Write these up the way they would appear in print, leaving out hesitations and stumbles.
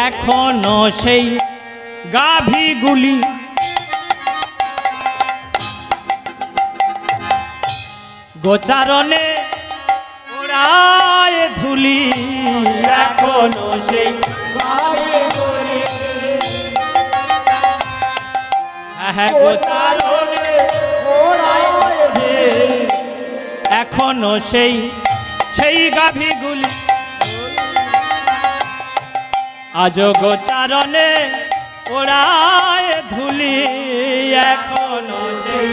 এখনো সেই গাভীগুলি গোচারণে ওড়ায় ধুলি, এখনো সেই গাভীগুলি গোচারণে ওড়ায় ধুলি, এখনো সেই গাভীগুলি আজ গোচারণে ওড়ায় ধুলি, এখনো সেই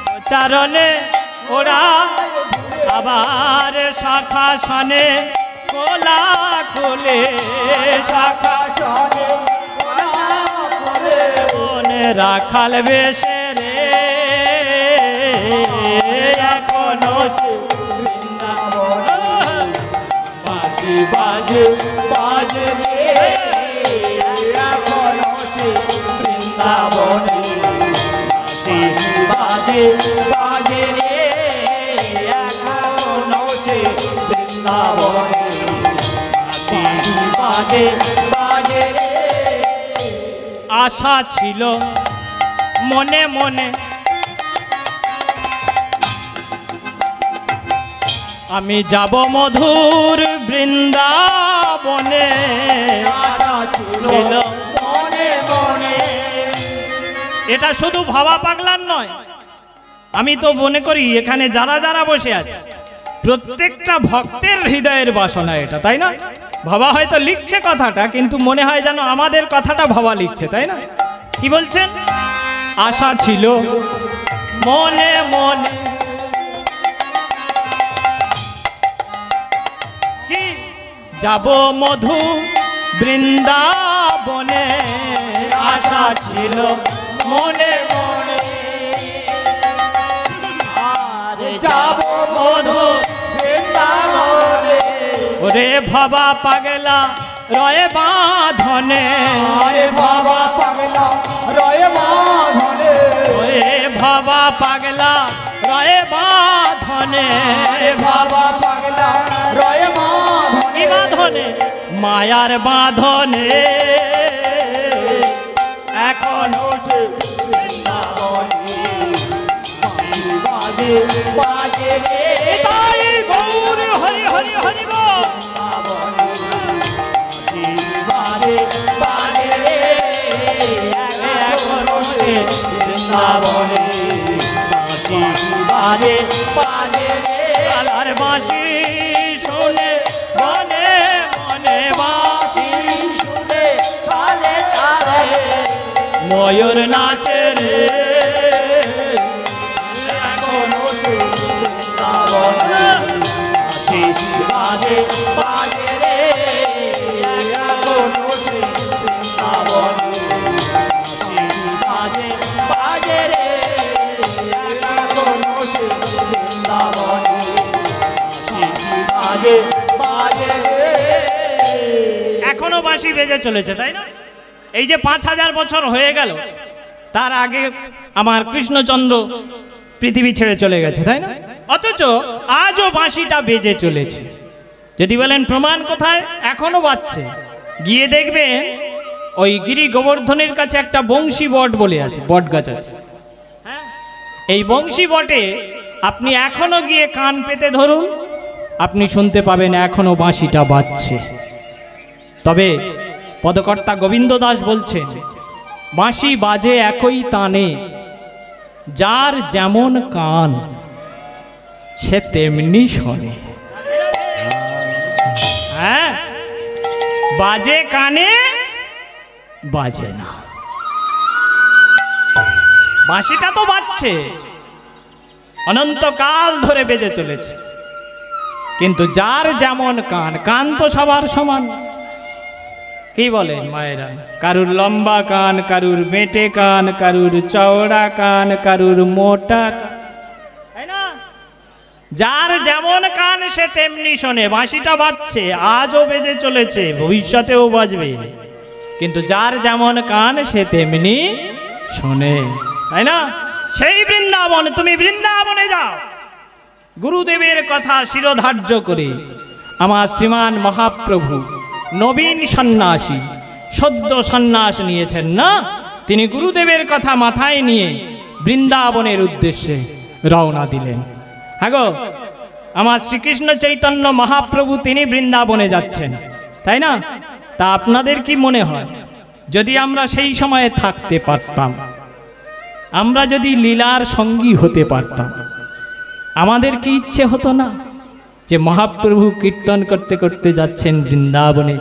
গোচারণে ওড়া আবার শাখা শানে কোলা কোলে, শাখা শানে মনে রাখাল বেশে রে, এখনো বাঁশি বাজে বাজে রে, এখনো বৃন্দাবনে বাঁশি বাজে বাজে রে, এখনো বৃন্দাবনে বাঁশি বাজে বাজে রে। আশা ছিল মনে মনে আমি যাব মধুর বৃন্দাবনে, ছিল মনে মনে। এটা শুধু ভাবা পাগলার নয়, আমি তো মনে করি এখানে যারা যারা বসে আছে প্রত্যেকটা ভক্তের হৃদয়ের বাসনা এটা, তাই না? ভাবা হয়তো লিখছে কথাটা, কিন্তু মনে হয় যেন আমাদের কথাটা ভাবা লিখছে, তাই না? কি বলছেন? আশা ছিল মনে মনে কি যাব মধু বৃন্দাবনে, আশা ছিল মনে মনে আর যাব মধু বৃন্দাবনে। ওরে ভাবা পাগলা রয়ে বাঁধনে, ওরে ভাবা পাগলা রয়ে বাঁধনে, ওরে ভাবা পাগলা রয়ে বাঁধনে, ভাবা পাগলা রয়ে বাঁধনে, বাঁধনে মায়ার বাঁধনে, এখনো সে বৃন্দাবনে বাজে বাজে রে, তাই গৌর হরি হরি হরি বল, বাজে বাজে রে, এখনো সে বৃন্দাবনে বাঁশি বাজে বাজে রে। কালার বাঁশি শুনে মনে মনে বাঁশি শুনে কালে তারে ময়ূর নাচে রে, এখনো বৃন্দাবনে বাঁশি বাজে বাজে রে, এখনো বৃন্দাবনে বাঁশি বাজে বাজে রে, এখনো বৃন্দাবনে বাঁশি বাজে বাজে রে। এখনো বাঁশি বেজে চলেছে, তাই না? এই যে 5000 বছর হয়ে গেল, তার আগে আমার কৃষ্ণচন্দ্র পৃথিবী ছেড়ে চলে গেছে, তাই না? অথচ আজও বাঁশিটা বেজে চলেছে। যদি বলেন প্রমাণ কোথায়? এখনো বাজছে। গিয়ে দেখবেন ওই গিরি গোবর্ধনের কাছে একটা বংশী বট বলে আছে, বট গাছ আছে। এই বংশী বটে আপনি এখনো গিয়ে কান পেতে ধরুন, আপনি শুনতে পাবেন এখনো বাঁশিটা বাজছে। তবে পদকর্তা গোবিন্দ দাস বলছেন, বাঁশি বাজে একই তানে, যার যেমন কান সে তেমনি শোনে। হ্যাঁ, বাজে কানে বাজে না। বাঁশিটা তো বাজছে, অনন্তকাল ধরে বেজে চলেছে, কিন্তু যার যেমন কান, কান তো সবার সমান। কি বলেন মায়েরা? কারুর লম্বা কান, কারুর বেঁটে কান, কারুর চওড়া কান, কারুর মোটা কান, তাই না? যার যেমন কান সে তেমনি শোনে। বাঁশিটা বাজছে, আজও বেজে চলেছে, ভবিষ্যতেও বাজবে, কিন্তু যার যেমন কান সে তেমনি শোনে, তাই না? সেই বৃন্দাবন, তুমি বৃন্দাবনে যাও, গুরুদেবের কথা শিরোধার্য করে আমার শ্রীমান মহাপ্রভু নবীন সন্ন্যাসী, সদ্য সন্ন্যাস নিয়েছেন না, তিনি গুরুদেবের কথা মাথায় নিয়ে বৃন্দাবনের উদ্দেশ্যে রওনা দিলেন। হ্যাঁ গো, আমার শ্রীকৃষ্ণ চৈতন্য মহাপ্রভু তিনি বৃন্দাবনে যাচ্ছেন, তাই না? তা আপনাদের কি মনে হয় যদি আমরা সেই সময়ে থাকতে পারতাম, আমরা যদি লীলার সঙ্গী হতে পারতাম, আমাদের কি ইচ্ছে হতো না যে মহাপ্রভু কীর্তন করতে করতে যাচ্ছেন বৃন্দাবনে,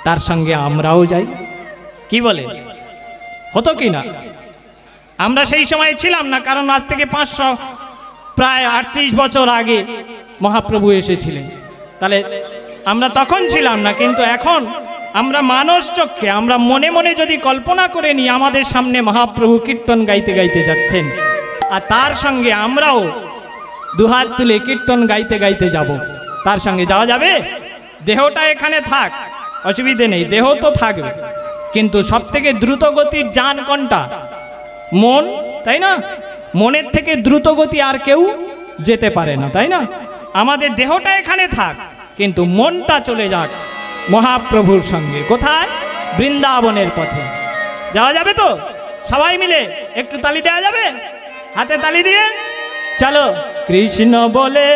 তার সঙ্গে আমরাও যাই? কি বলে, হতো কি না? আমরা সেই সময় ছিলাম না, কারণ আজ থেকে 500 প্রায় 38 বছর আগে মহাপ্রভু এসেছিলেন, তাহলে আমরা তখন ছিলাম না। কিন্তু এখন আমরা মানস চক্ষে, আমরা মনে মনে যদি কল্পনা করে নিই আমাদের সামনে মহাপ্রভু কীর্তন গাইতে গাইতে যাচ্ছেন, আর তার সঙ্গে আমরাও দুহাত তুলে কীর্তন গাইতে গাইতে যাব, তার সঙ্গে যাওয়া যাবে? দেহটা এখানে থাক, অসুবিধে নেই, দেহ তো থাকবে, কিন্তু সব থেকে দ্রুত গতির যান কোনটা? মন, তাই না? মনের থেকে দ্রুত গতি আর কেউ যেতে পারে না, তাই না? আমাদের দেহটা এখানে থাক, কিন্তু মনটা চলে যাক মহাপ্রভুর সঙ্গে। কোথায়? বৃন্দাবনের পথে। যাওয়া যাবে তো? সবাই মিলে একটু তালি দেওয়া যাবে? হাতে তালি দিয়ে চলো। কৃষ্ণ বলে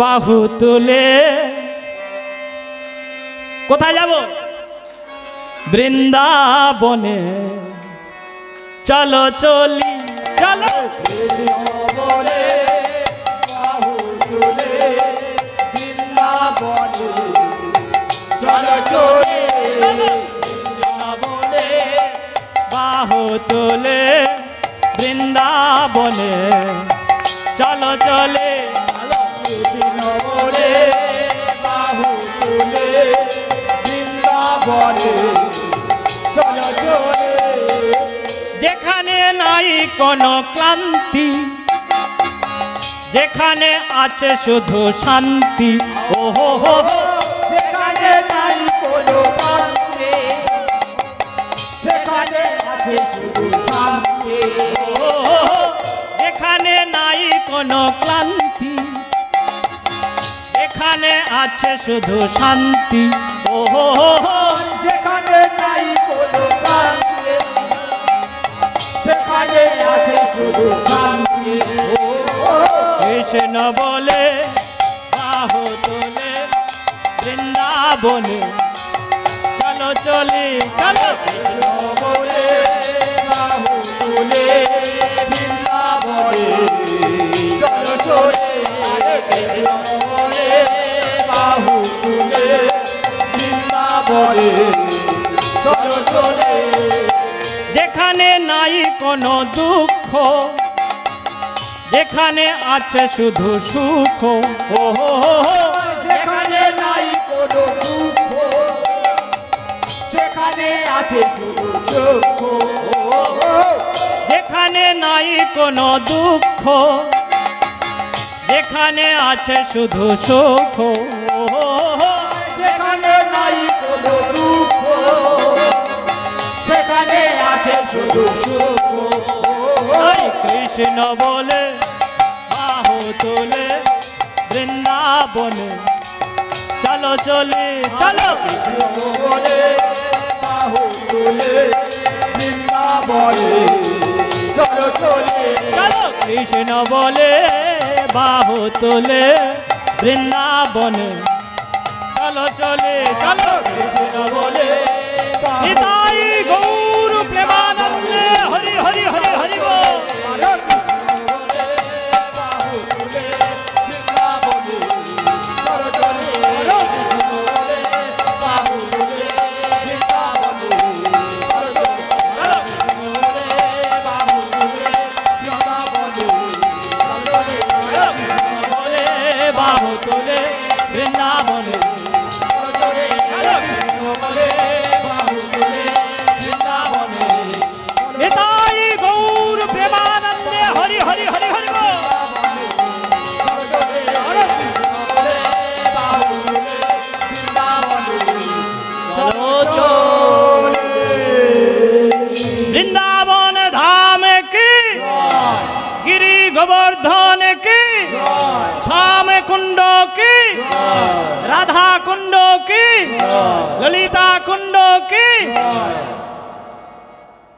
বাহু তুলে, কোথায় যাব? বৃন্দাবনে চলো চলি, চলো। কৃষ্ণ বলে বাহু তুলে বৃন্দাবনে চলো চলে, কৃষ্ণ বলে বাহু তুলে বৃন্দাবনে চলো চলে। কৃষ্ণ বলে বাহু তুলে বৃন্দাবনে চলো চলে, যেখানে নাই কোনো ক্লান্তি, যেখানে আছে শুধু শান্তি। ও হো হো, যেখানে নাই কোনো শান্তি, সেখানে আছে শুধু শান্তি। ও হো হো, যেখানে নাই কোনো ক্লান্তি, এখানে আছে শুধু শান্তি। ও হো হো, যেখানে নাই কোনো শান্তি, সেখানে আছে শুধু শান্তি। কৃষ্ণ বলে বাহু তুলে বৃন্দাবনে চলো চলি, চলো। কৃষ্ণ বলে বাহু তুলে বৃন্দাবনে চলো চলে, কৃষ্ণ বলে বাহু তুলে বৃন্দাবনে চলো চলে, যেখানে নাই কোনো দুঃখ, যেখানে আছে শুধু সুখ। ও হো হো, যেখানে নাই কোনো দুঃখ, সেখানে আছে শুধু সুখ। যেখানে নাই কোনো দুঃখ, যেখানে আছে শুধু সুখ। যেখানে নাই কোনো দুঃখ, সেখানে আছে শুধু সুখ। কৃষ্ণ বলে বাহু তুলে বৃন্দাবনে চলো চলে, চলো। কৃষ্ণ বলে বাহু তুলে বৃন্দাবনে চলো চলে, চলো। কৃষ্ণ বলে বাহু তুলে বৃন্দাবনে চলো চলে, চলো। কৃষ্ণ বলে নিতাই গৌর প্রেমানন্দে হরি হরি হরি হরি বল। বাহু তুলে বৃন্দাবনে নিতাই গৌর প্রেমানন্দে হরি হরি হরি হরি বল। চলো চলে বৃন্দাবন ধাম কি, গিরি গোবর্ধন কি, শ্যাম কুণ্ড কি, রাধা কুণ্ড কি, ললিতা কুণ্ড কি।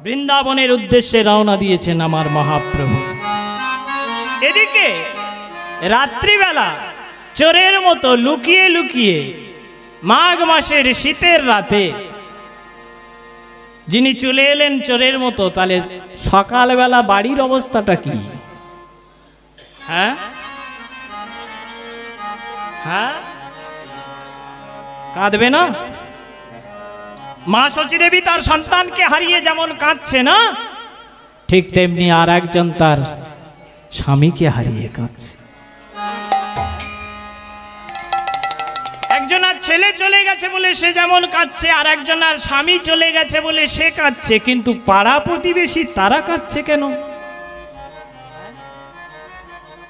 বৃন্দাবনের উদ্দেশ্যে রওনা দিয়েছেন আমার মহাপ্রভু। এদিকে রাত্রিবেলা চোরের মতো লুকিয়ে লুকিয়ে মাঘ মাসের শীতের রাতে যিনি চলে এলেন চোরের মতো, তাহলে সকালবেলা বাড়ির অবস্থাটা কি? হ্যাঁ হ্যাঁ, কাঁদবে না? মা শচী দেবী তার সন্তানকে হারিয়ে যেমন কাঁদছে না, ঠিক তেমনি আর একজন তার স্বামীকে হারিয়ে কাঁদছে। একজনের ছেলে চলে গেছে বলে সে যেমন কাঁদছে, আর একজনের স্বামী চলে গেছে বলে সে কাঁদছে, কিন্তু পাড়া প্রতিবেশী তারা কাঁদছে কেন?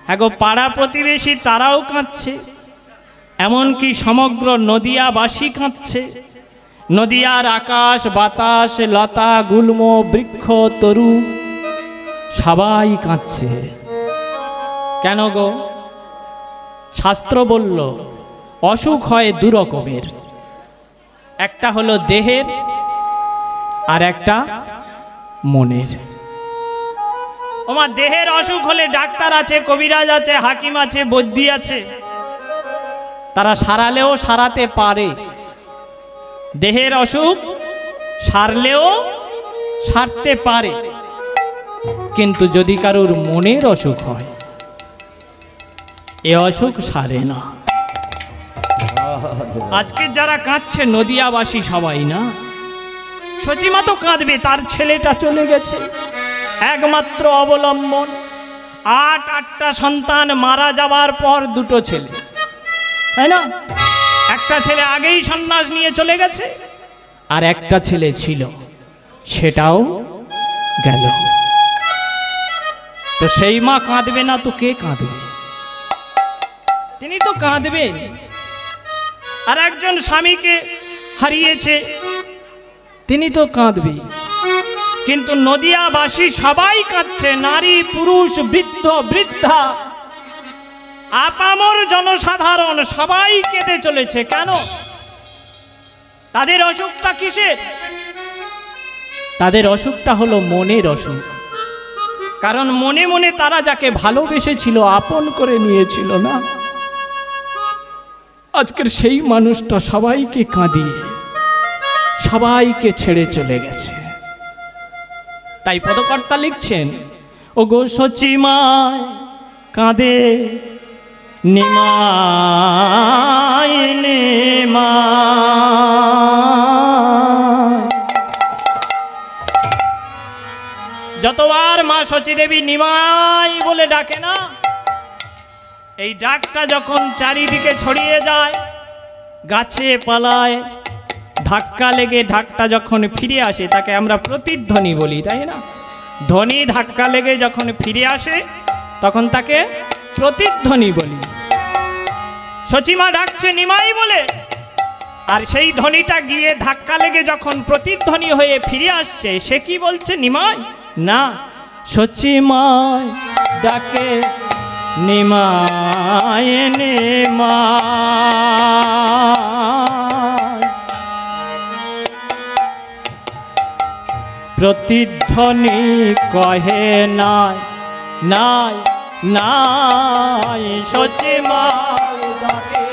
হ্যাঁ গো, পাড়া প্রতিবেশী তারাও কাঁদছে, এমনকি সমগ্র নদিয়াবাসী কাঁদছে। নদিয়ার আকাশ বাতাস লতা গুল্ম বৃক্ষ তরু সবাই কাঁদছে। কেন গো? শাস্ত্র বলল অসুখ হয় দু রকমের, একটা হলো দেহের আর একটা মনের। ওমা, দেহের অসুখ হলে ডাক্তার আছে, কবিরাজ আছে, হাকিম আছে, বৈদ্যি আছে, তারা সারালেও সারাতে পারে। দেহের অসুখ সারলেও সারতে পারে, কিন্তু যদি কারোর মনের অসুখ হয়, এ অসুখ সারে না। আজকে যারা কাঁদছে নদিয়াবাসী সবাই না, শচীমা তো কাঁদবে, তার ছেলেটা চলে গেছে, একমাত্র অবলম্বন। আটটা সন্তান মারা যাওয়ার পর দুটো ছেলে, তাই না? একটা ছেলে আগেই সন্ন্যাস নিয়ে চলে গেছে, আর একটা ছেলে ছিল, সেটাও গেল। তো সেই মা কাঁদবে না তো কে কাঁদবে? তিনি তো কাঁদবেন। আর একজন স্বামীকে হারিয়েছে, তিনি তো কাঁদবে। কিন্তু নদিয়াবাসী সবাই কাঁদছে, নারী পুরুষ বৃদ্ধ বৃদ্ধা আপামর জনসাধারণ সবাই কেঁদে চলেছে। কেন? তাদের অসুখটা কিসের? তাদের অসুখটা হলো মনের অসুখ। কারণ মনে মনে তারা যাকে ভালোবেসেছিল, আপন করে নিয়েছিল না, আজকের সেই মানুষটা সবাইকে কাঁদিয়ে সবাইকে ছেড়ে চলে গেছে। তাই পদকর্তা লিখছেন, ও গো শচীমায় কাঁদে নিমায় নিমায়। যতবার মা শচী দেবী নিমাই বলে ডাকে না, এই ডাকটা যখন চারিদিকে ছড়িয়ে যায়, গাছে পালায় ধাক্কা লেগে ঢাকটা যখন ফিরে আসে, তাকে আমরা প্রতিধ্বনি বলি, তাই না? ধ্বনি ধাক্কা লেগে যখন ফিরে আসে তখন তাকে প্রতিধ্বনি বলি। শচীমা ডাকছে নিমাই বলে, আর সেই ধ্বনিটা গিয়ে ধাক্কা লেগে যখন প্রতিধ্বনি হয়ে ফিরে আসছে, সে কি বলছে? নিমাই না, শচীমায় ডাকে নিমায় নিমায়। প্রতিধ্বনি কহে নাই নাই নাই, শচীমায় ডাকে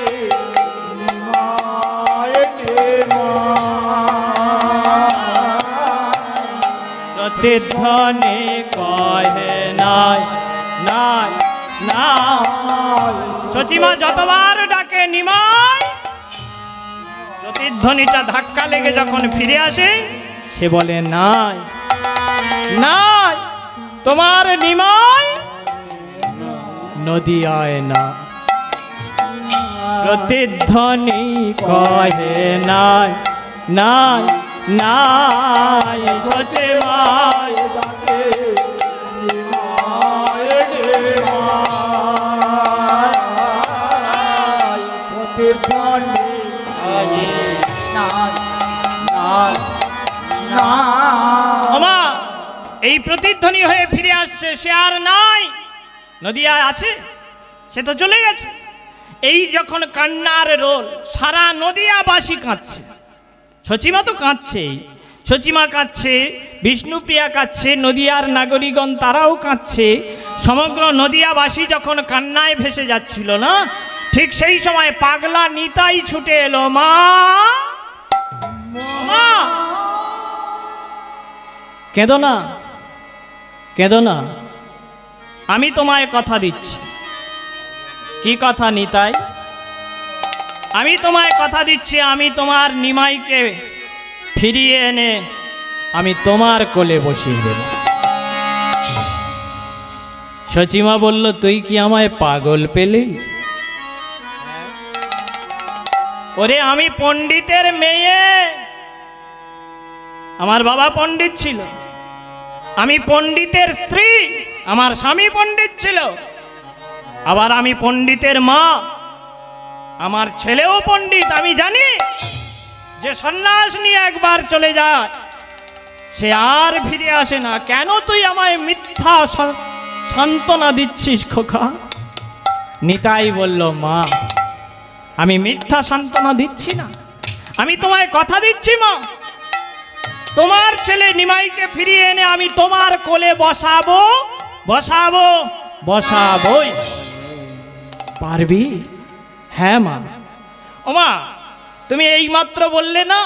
নিমায় নিমায়। প্রতিধ্বনি কহে নাই নাই নাই। শচীমা যতবার ডাকে নিমাই, প্রতিধ্বনিটা ধাক্কা লেগে যখন ফিরে আসে, সে বলে নাই নাই, তোমার নিমাই নদিয়ায় না। প্রতিধ্বনি কহে নাই নাই নাই, শচীমায় ডাকে নিমায় নিমায়। প্রতিধ্বনি কহে নাই নাই নাই। ওমা, এই প্রতিধ্বনি হয়ে ফিরে আসছে, সে আর নাই। নদিয়ায় আছে, সে তো চলে গেছে। এই যখন কান্নার রোল, সারা নদিয়াবাসী কাঁদছে। সচিমা তো কাঁদছেই, সচিমা কাঁদছে, বিষ্ণুপ্রিয়া কাঁদছে, নদিয়ার নাগরিকগণ তারাও কাঁদছে। সমগ্র নদিয়াবাসী যখন কান্নায় ভেসে যাচ্ছিল না, ঠিক সেই সময় পাগলা নিতাই ছুটে এলো। মা, মা, কেঁদো না, কেঁদো না, আমি তোমায় কথা দিচ্ছি। কি কথা নিতাই? আমি তোমায় কথা দিচ্ছি, আমি তোমার নিমাইকে ফিরিয়ে এনে আমি তোমার কোলে বসিয়ে দেব। সচিমা বলল, তুই কি আমায় পাগল পেলি? ওরে আমি পণ্ডিতের মেয়ে, আমার বাবা পণ্ডিত ছিল, আমি পণ্ডিতের স্ত্রী, আমার স্বামী পণ্ডিত ছিল, আবার আমি পণ্ডিতের মা, আমার ছেলেও পণ্ডিত। আমি জানি যে সন্ন্যাস নিয়ে একবার চলে যায় সে আর ফিরে আসে না। কেন তুই আমায় মিথ্যা সান্ত্বনা দিচ্ছিস খোকা? নিতাই বলল, মা, আমি মিথ্যা সান্ত্বনা দিচ্ছি না, আমি তোমায় কথা দিচ্ছি মা, তোমার ছেলে নিমাইকে ফিরিয়ে এনে আমি তোমার কোলে বসাবো, বসাবো, বসাবই। পারবি? হ্যাঁ মা। ও মা, তুমি এইমাত্র বললে না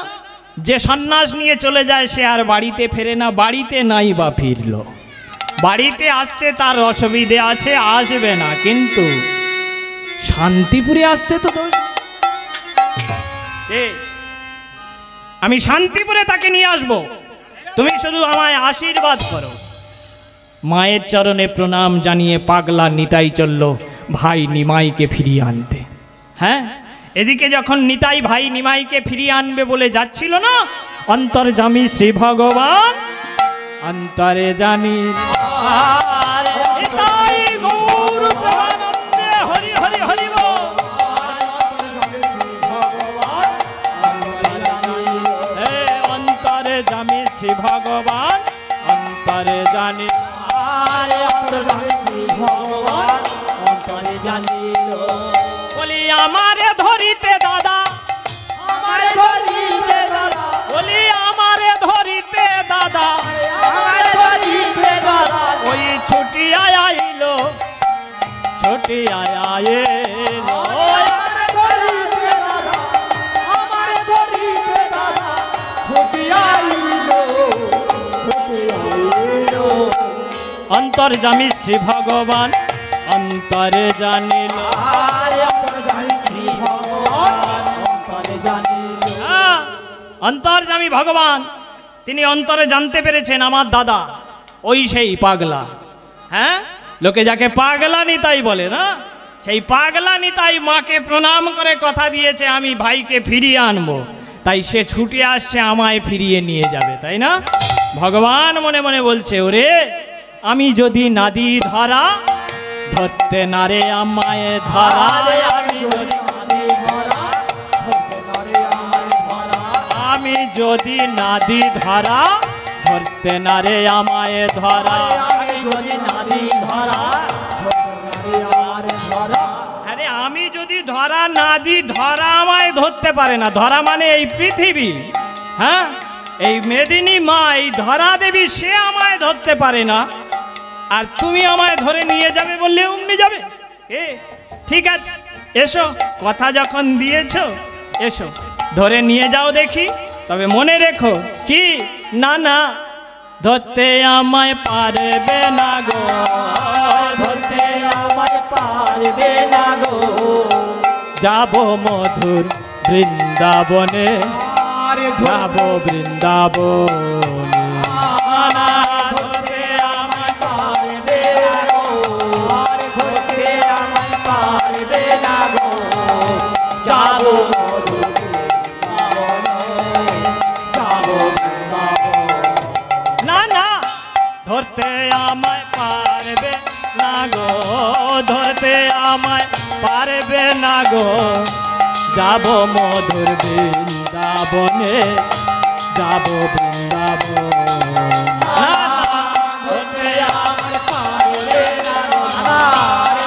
যে সন্ন্যাস নিয়ে চলে যায় সে আর বাড়িতে ফেরে না। বাড়িতে নাই বা ফিরলো, বাড়িতে আসতে তার অসুবিধে আছে, আসবে না, কিন্তু শান্তিপুরে আসতে তো দোষ। আমি শান্তিপুরে তাকে নিয়ে আসব, তুমি শুধু আমায় আশীর্বাদ করো। মায়ের চরণে প্রণাম জানিয়ে পাগলা নিতাই চলল ভাই নিমাইকে ফিরিয়ে আনতে। হ্যাঁ, এদিকে যখন নিতাই ভাই নিমাইকে ফিরিয়ে আনবে বলে যাচ্ছিল না, অন্তর্যামী শ্রী ভগবান অন্তরে জানি নিতাই গৌর প্রেমানন্দে হরি হরি হরি বল। অন্তরে জামি শ্রী ভগবান অন্তরে জানি, বলি আমারে ধরিতে দাদা, আমারে ধরিতে দাদা, বলি আমারে ধরিতে দাদা, আমারে ধরিতে দাদা, ওই ছুটি আইলো, ছুটি আইলো, আমারে ধরিতে দাদা, আমারে ধরিতে দাদা, ছুটি আইলো, ছুটি আইলো। অন্তর্যামী শ্রী ভগবান অন্তরে জানিল, অন্তর্যামী ভগবান তিনি অন্তরে জানতে পেরেছেন আমার দাদা ওই সেই পাগলা। হ্যাঁ, লোকে যাকে পাগলা নিতাই বলে না, সেই পাগলা নিতাই মাকে প্রণাম করে কথা দিয়েছে আমি ভাইকে ফিরিয়ে আনবো, তাই সে ছুটে আসছে আমায় ফিরিয়ে নিয়ে যাবে, তাই না? ভগবান মনে মনে বলছে, ওরে আমি যদি নাদি ধরা ধরতে না রে আমায় ধরা, আমি যদি নাদি ধরা ধরতে না রে আমায় ধরা, আমি যদি নাদি ধরা ধরতে না রে আমায় ধরা, আমি যদি নাদি ধরা ধরতে না রে আমায় ধরা। আরে আমি যদি ধরা নাদি, ধরা আমায় ধরতে পারে না। ধরা মানে এই পৃথিবী, হ্যাঁ, এই মেদিনী মা, এই ধরা দেবী, সে আমায় ধরতে পারে না। আর তুমি আমায় ধরে নিয়ে যাবে বললে অমনি যাবে? ঠিক আছে, এসো, কথা যখন দিয়েছো এসো, ধরে নিয়ে যাও দেখি। তবে মনে রেখো কি, না না ধরতে আমায় পারবে না গো, ধরতে আমায় পারবে না গো, যাব মধুর বৃন্দাবনে, যাব বৃন্দাবনে, ধরতে আমায় পারবে না গো, ধরতে আমায় পারবে না গো, যাব মধুর বৃন্দাবনে, যাব বৃন্দাবন। ধরতে আমায় পারবে না গো,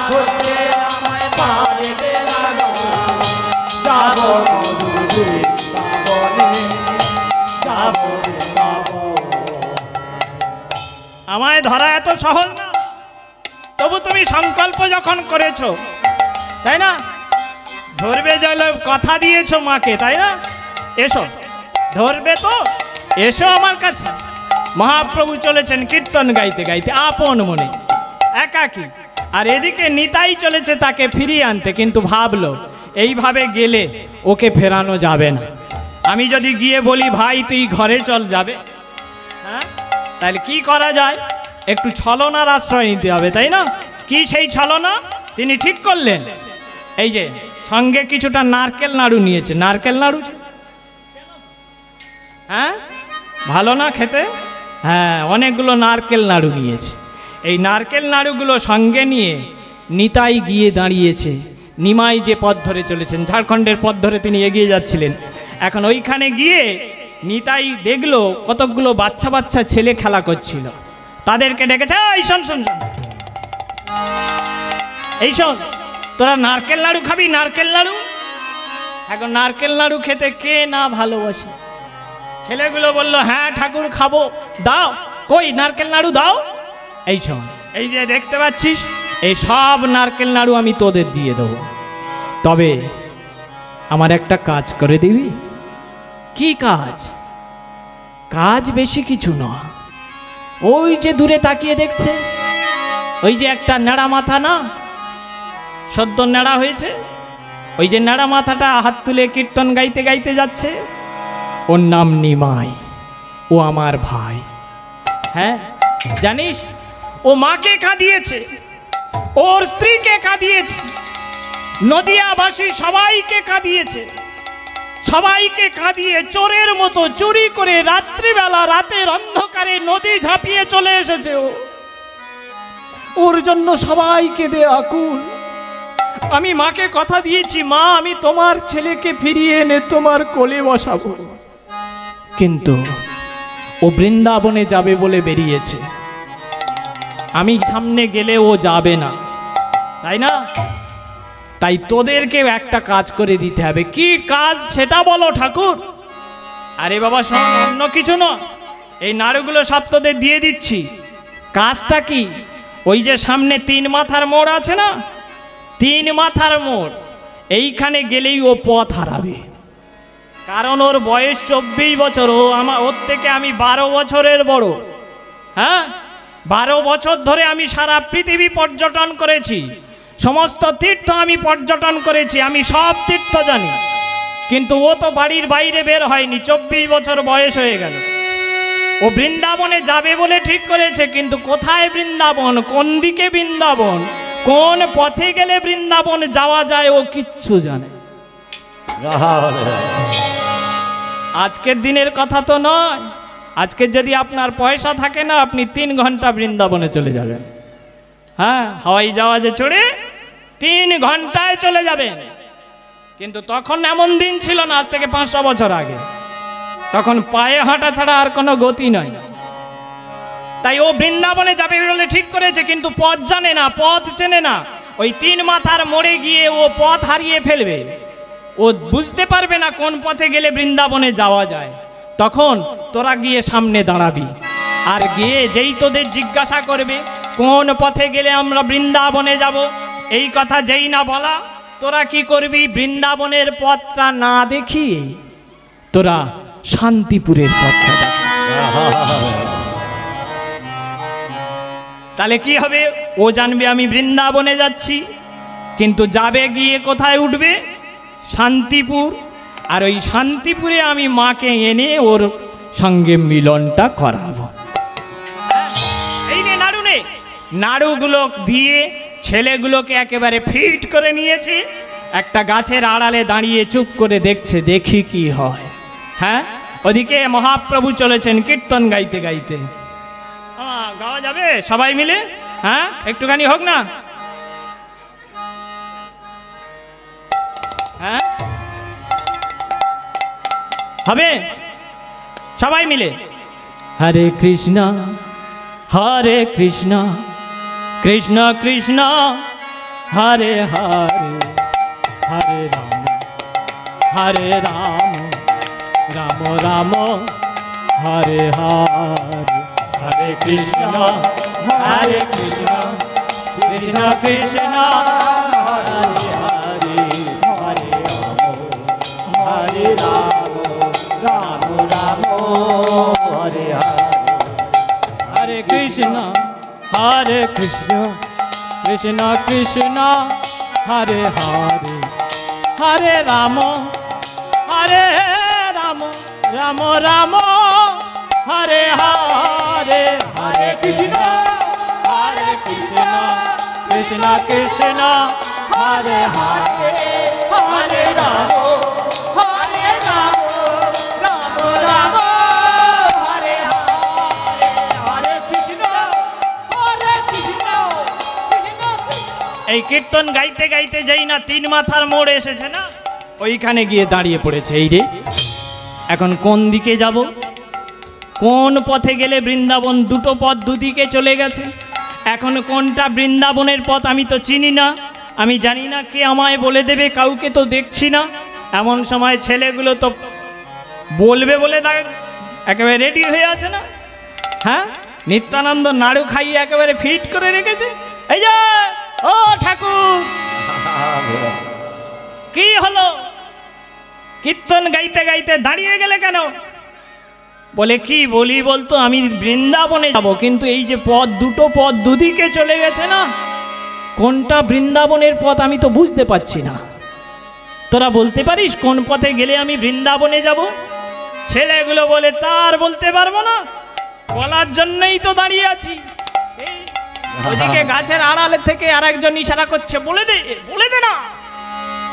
ধরতে আমায় পারবে না গো, বৃন্দাবনে যাব বৃন্দাবন। আমায় ধরা এত সহজ না, তবু তুমি সংকল্প যখন করেছো, তাই না? ধরবে, জল কথা দিয়েছো মাকে, তাই না? এসো, ধরবে তো, এসো আমার কাছে। মহাপ্রভু চলেছেন কীর্তন গাইতে গাইতে আপন মনে, একাকী, আর এদিকে নিতাই চলেছে তাকে ফিরিয়ে আনতে। কিন্তু ভাবলো এইভাবে গেলে ওকে ফেরানো যাবে না। আমি যদি গিয়ে বলি ভাই তুই ঘরে চল, যাবে? হ্যাঁ, তাহলে কি করা যায়? একটু ছলনার আশ্রয় নিতে হবে, তাই না? কি সেই ছলনা তিনি ঠিক করলেন? এই যে সঙ্গে কিছুটা নারকেল নাড়ু নিয়েছে। নারকেল নাড়ু, হ্যাঁ, ভালো না খেতে? হ্যাঁ, অনেকগুলো নারকেল নাড়ু নিয়েছে। এই নারকেল নাড়ুগুলো সঙ্গে নিয়ে নিতাই গিয়ে দাঁড়িয়েছে। নিমাই যে পথ ধরে চলেছেন, ঝাড়খণ্ডের পথ ধরে তিনি এগিয়ে যাচ্ছিলেন। এখন ওইখানে গিয়ে নিতাই দেখলো কতকগুলো বাচ্চা বাচ্চা ছেলে খেলা করছিল। তাদেরকে ডেকেছে, এই শোন শোন শোন, এই শোন, তোরা নারকেল নাড়ু খাবি? নারকেল নাড়ু? এখন নারকেল নাড়ু খেতে কে না ভালোবাসে? ছেলেগুলো বলল, হ্যাঁ ঠাকুর খাবো, দাও। কই নারকেল নাড়ু দাও। এই শোন, এই যে দেখতে পাচ্ছিস, এই সব নারকেল নাড়ু আমি তোদের দিয়ে দেবো, তবে আমার একটা কাজ করে দিবি। কি কাজ? কাজ বেশি কিছু নয়। ওই যে দূরে তাকিয়ে দেখছে, ওই যে একটা নেড়া মাথা না, সদ্য নেড়া হয়েছে, ওই যে নেড়া মাথাটা হাত তুলে কীর্তন গাইতে গাইতে যাচ্ছে, ওর নাম নিমাই, ও আমার ভাই। হ্যাঁ, জানিস ও মাকে কাঁদিয়েছে, ওর স্ত্রীকে কাঁদিয়েছে, নদিয়াবাসী সবাইকে কাঁদিয়েছে, সবাইকে কাঁদিয়ে চোরের মতো চুরি করে রাত্রিবেলা রাতের অন্ধকারে নদী ঝাঁপিয়ে চলে এসেছে। ওর জন্য সবাইকে দে আকুল। আমি মাকে কথা দিয়েছি, মা আমি তোমার ছেলেকে ফিরিয়ে এনে তোমার কোলে বসাবো, কিন্তু ও বৃন্দাবনে যাবে বলে বেরিয়েছে। আমি সামনে গেলে ও যাবে না, তাই না? তাই তোদেরকে একটা কাজ করে দিতে হবে। কি কাজ সেটা বলো ঠাকুর। আরে বাবা শোন, অন্য কিছু না, এই নাড়ুগুলো সব তোদের দিয়ে দিচ্ছি। কাজটা কি? ওই যে সামনে 3 মাথার মোড় আছে না, 3 মাথার মোড়, এইখানে গেলেই ও পথ হারাবে। কারণ ওর বয়স 24 বছর, ওর থেকে আমি 12 বছরের বড়। হ্যাঁ, 12 বছর ধরে আমি সারা পৃথিবী পর্যটন করেছি, সমস্ত তীর্থ আমি পর্যটন করেছি, আমি সব তীর্থ জানি। কিন্তু ও তো বাড়ির বাইরে বের হয়নি, 24 বছর বয়স হয়ে গেল। ও বৃন্দাবনে যাবে বলে ঠিক করেছে, কিন্তু কোথায় বৃন্দাবন, কোন দিকে বৃন্দাবন, কোন পথে গেলে বৃন্দাবন যাওয়া যায় ও কিচ্ছু জানে। আজকের দিনের কথা তো নয়। আজকে যদি আপনার পয়সা থাকে না, আপনি 3 ঘন্টা বৃন্দাবনে চলে যাবেন। হ্যাঁ, হাওয়াই জাহাজে চড়ে 3 ঘন্টায় চলে যাবেন। কিন্তু তখন এমন দিন ছিল না, আজ থেকে 500 বছর আগে। তখন পায়ে হাঁটা ছাড়া আর কোনো গতি নাই। তাই ও বৃন্দাবনে যাবে বলে ঠিক করেছে, কিন্তু পথ জানে না, পথ চেনে না। ওই 3 মাথার মোড়ে গিয়ে ও পথ হারিয়ে ফেলবে, ও বুঝতে পারবে না কোন পথে গেলে বৃন্দাবনে যাওয়া যায়। তখন তোরা গিয়ে সামনে দাঁড়াবি, আর গিয়ে যেই তোদের জিজ্ঞাসা করবে কোন পথে গেলে আমরা বৃন্দাবনে যাব, এই কথা যেই না বলা, তোরা কি করবি? বৃন্দাবনের পথটা না দেখিয়ে তোরা শান্তিপুরের পথটা দেখবি। তাহলে কি হবে? ও জানবে আমি বৃন্দাবনে যাচ্ছি, কিন্তু যাবে গিয়ে কোথায় উঠবে? শান্তিপুর। আর ওই শান্তিপুরে আমি মাকে এনে ওর সঙ্গে মিলনটা করাবো। এই নে নাড়ু, নে নাড়ুগুলো দিয়ে ছেলেগুলোকে একেবারে ফিট করে নিয়েছে। একটা গাছের আড়ালে দাঁড়িয়ে চুপ করে দেখছে, দেখি কি হয়। হ্যাঁ, ওদিকে মহাপ্রভু চলেছেন কীর্তন গাইতে গাইতে। গাওয়া যাবে সবাই মিলে? হ্যাঁ, একটুখানি হোক না? হ্যাঁ, হবে সবাই মিলে। হরে কৃষ্ণ হরে কৃষ্ণ, কৃষ্ণ কৃষ্ণ হরে হরে, হরে রাম হরে রাম রাম রাম হরে হরে হরে কৃষ্ণ কৃষ্ণ কৃষ্ণ হরে হরে হরে রাম রাম রাম হরে হরে হরে কৃষ্ণ কৃষ্ণ কৃষ্ণ হরে হরে হরে রাম রাম রাম হরে হরে হরে কৃষ্ণ কৃষ্ণ কৃষ্ণ হরে হরে হরে রাম রাম রাম হরে হরে হরে কৃষ্ণ কৃষ্ণ এই কীর্তন গাইতে গাইতে যাই না 3 মাথার মোড় এসেছে না, ওইখানে গিয়ে দাঁড়িয়ে পড়েছে। এই রে এখন কোন দিকে যাব, কোন পথে গেলে বৃন্দাবন? দুটো পথ দুদিকে চলে গেছে। এখন কোনটা বৃন্দাবনের পথ আমি তো চিনি না, আমি জানি না কে আমায় বলে দেবে, কাউকে তো দেখছি না। এমন সময় ছেলেগুলো তো বলবে বলে একেবারে রেডি হয়ে আছে না। হ্যাঁ, নিত্যানন্দ নাড়ু খাইয়ে একেবারে ফিট করে রেখেছে। এই যে ও ঠাকুর, কি হলো? কীর্তন গাইতে গাইতে দাঁড়িয়ে গেলে কেন? বলে কি বলি বলতো, আমি বৃন্দাবনে যাব, কিন্তু এই যে পথ দুটো পথ দুদিকে চলে গেছে না, কোনটা বৃন্দাবনের পথ আমি তো বুঝতে পারছি না। তোরা বলতে পারিস কোন পথে গেলে আমি বৃন্দাবনে যাব? ছেলেগুলো বলে তার বলতে পারবো না, বলার জন্যই তো দাঁড়িয়ে আছি। ওদিকে গাছের আড়ালে থেকে আর একজন ইশারা করছে, বলে দে না,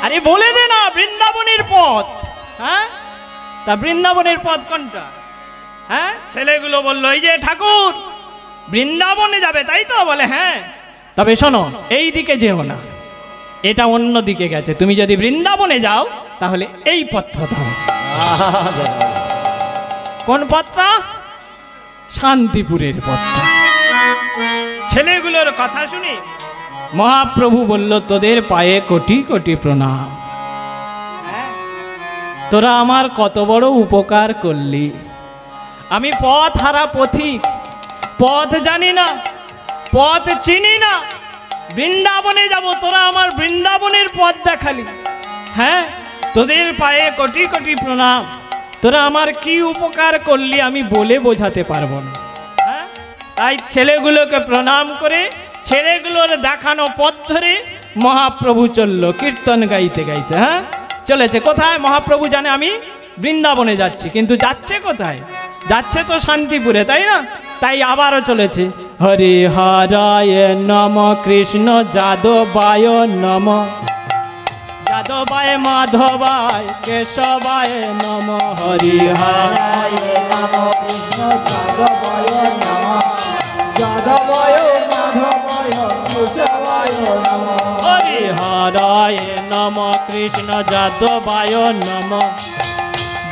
আরে বলে দে না বৃন্দাবনের পথ। হ্যাঁ, তা বৃন্দাবনের পথ কোনটা? হ্যাঁ, ছেলেগুলো বললো এই যে ঠাকুর বৃন্দাবনে যাবে তাই তো? বলে হ্যাঁ, তবে শোনো এই দিকে যেও না, এটা অন্য দিকে গেছে, তুমি যদি বৃন্দাবনে যাও তাহলে এই পথটা ধরো। কোন পথটা? শান্তিপুরের পথটা। ছেলেগুলোর কথা শুনি মহাপ্রভু বলল, তোদের পায়ে কোটি কোটি প্রণাম, তোরা আমার কত বড় উপকার করলি। আমি পথ হারা পথিক, পথ জানি না, পথ চিনি না, বৃন্দাবনে যাব, তোরা আমার বৃন্দাবনের পথ দেখালি। হ্যাঁ, তোদের পায়ে কোটি কোটি প্রণাম, তোরা আমার কি উপকার করলি আমি বলে বোঝাতে পারবো না। হ্যাঁ, তাই ছেলেগুলোকে প্রণাম করে ছেলেগুলোর দেখানো পথ ধরে মহাপ্রভু চলল কীর্তন গাইতে গাইতে। হ্যাঁ, চলেছে কোথায়? মহাপ্রভু জানে আমি বৃন্দাবনে যাচ্ছি, কিন্তু যাচ্ছে কোথায়? যাচ্ছে তো শান্তিপুরে, তাই না? তাই আবারও চলেছে, হরে হরায় নম কৃষ্ণ যাদবায় নম, যাদবায় মাধবায় কেশবায় নম, হরি হরায় নম কৃষ্ণ যাদবায় নম, যাদবায় মাধবায় কেশবায় নম, হরি হরায় নম কৃষ্ণ যাদবায় নম,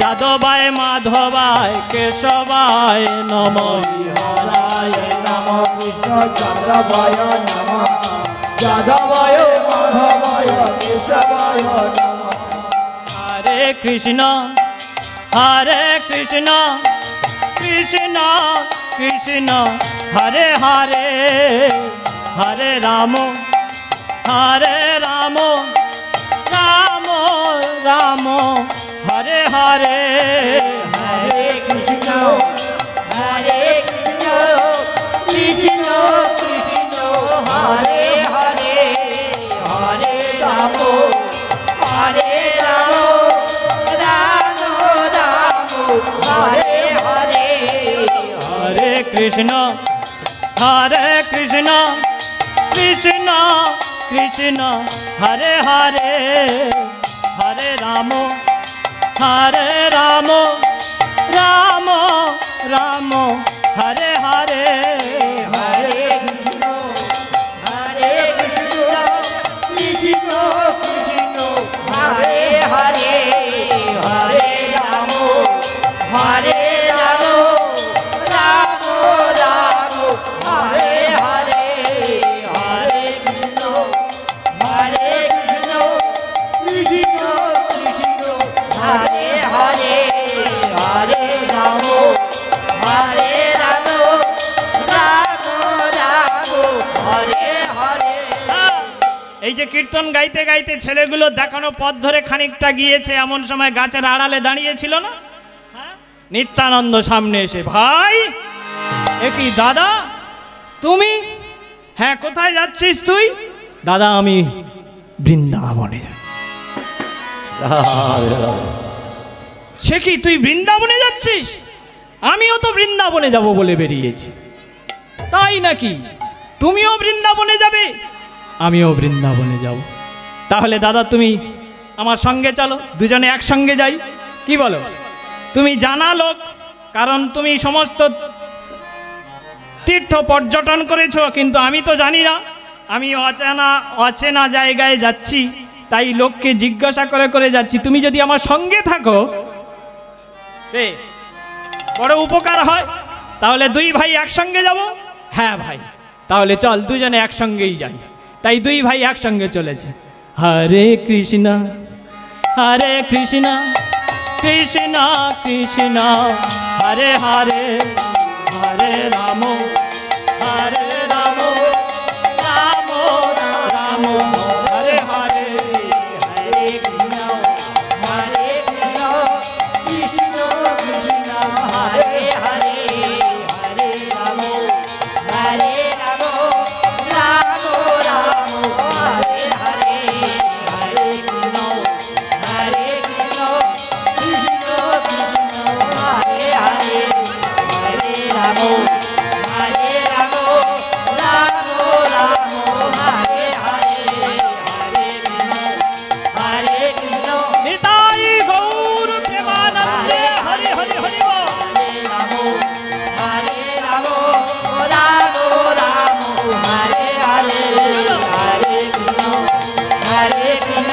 যাদবায় মাধবায় কেশবায় নম, হরি হরায় নম কৃষ্ণ যাদবায় নম, যাদবায় মাধবায় কেশবায় নম। হরে কৃষ্ণ কৃষ্ণ কৃষ্ণ হরে হরে, হরে রাম রাম রাম হরে হরে, হরে কৃষ্ণ কৃষ্ণ কৃষ্ণ হরে হরে, হরে রাম রাম রাম হরে হরে, হরে কৃষ্ণ কৃষ্ণ কৃষ্ণ হরে হরে, হরে রাম রাম রাম হরে হরে, হরে কৃষ্ণ কৃষ্ণ কৃষ্ণ হরে হরে, হরে রাম রাম রাম হরে হরে, হরে কৃষ্ণ কৃষ্ণ কৃষ্ণ যে কীর্তন গাইতে গাইতে ছেলেগুলো দেখানো পথ ধরে খানিকটা গিয়েছে, এমন সময় গাছের আড়ালে দাঁড়িয়েছিল না নিত্যানন্দ সামনে এসে, ভাই এ কি দাদা তুমি? হ্যাঁ, কোথায় যাচ্ছিস তুই? দাদা আমি বৃন্দাবনে যাচ্ছি। সে কি, তুই বৃন্দাবনে যাচ্ছিস? আমিও তো বৃন্দাবনে যাব বলে বেরিয়েছি। তাই নাকি? তুমিও বৃন্দাবনে যাবে? আমিও বৃন্দাবনে যাব। তাহলে দাদা তুমি আমার সঙ্গে চলো, দুজনে একসঙ্গে যাই, কি বলো? তুমি জানা লোক, কারণ তুমি সমস্ত তীর্থ পর্যটন করেছো, কিন্তু আমি তো জানি না, আমি অচেনা জায়গায় যাচ্ছি, তাই লোককে জিজ্ঞাসা করে করে যাচ্ছি। তুমি যদি আমার সঙ্গে থাকো বড় উপকার হয়। তাহলে দুই ভাই একসঙ্গে যাব? হ্যাঁ ভাই, তাহলে চল দুজনে একসঙ্গেই যাই। তাই দুই ভাই একসঙ্গে চলেছে। হরে কৃষ্ণ হরে কৃষ্ণ কৃষ্ণ কৃষ্ণ হরে হরে, হরে রাম হরে রাম, রাম রাম হরে হরে, হরে কৃষ্ণ হরে কৃষ্ণ, কৃষ্ণ কৃষ্ণ হরে হরে, হরে রাম হরে রাম, রাম রাম হরে হরে, হরে কৃষ্ণ হরে কৃষ্ণ, কৃষ্ণ কৃষ্ণ হরে হরে, হরে রাম হরে রাম, রাম রাম হরে হরে, হরে কৃষ্ণ হরে কৃষ্ণ, নিতাই গৌর প্রেমানন্দে হরে হরে হরে বল। হরে রাম হরে রাম, রাম রাম হরে হরে, হরে কৃষ্ণ হরে কৃষ্ণ,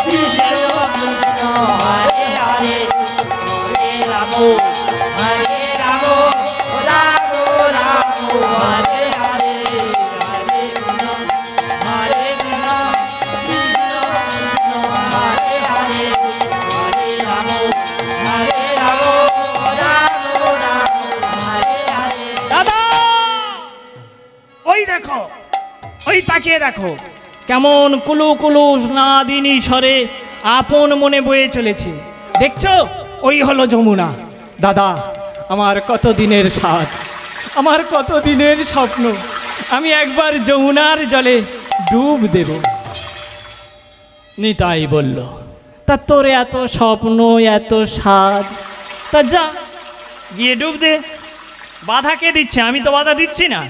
কৃষ্ণ কৃষ্ণ হরে হরে, হরে রাম হরে রাম, রাম রাম হরে হরে, হরে কৃষ্ণ হরে কৃষ্ণ, কৃষ্ণ কৃষ্ণ হরে হরে, হরে রাম হরে রাম, রাম রাম হরে হরে। দাদা ওই দেখো, ওই তাকিয়ে দেখো, কেমন কুলু কুলু নাদিনী স্বরে আপন মনে বয়ে চলেছে, দেখছো? ওই হলো যমুনা। দাদা আমার কত দিনের স্বাদ, আমার কত দিনের স্বপ্ন, আমি একবার যমুনার জলে ডুব দেব। নিতাই বলল, তা তোর এত স্বপ্ন এত স্বাদ, তা যা গিয়ে ডুব দে। বাধা কে দিচ্ছে? আমি তো বাধা দিচ্ছি না।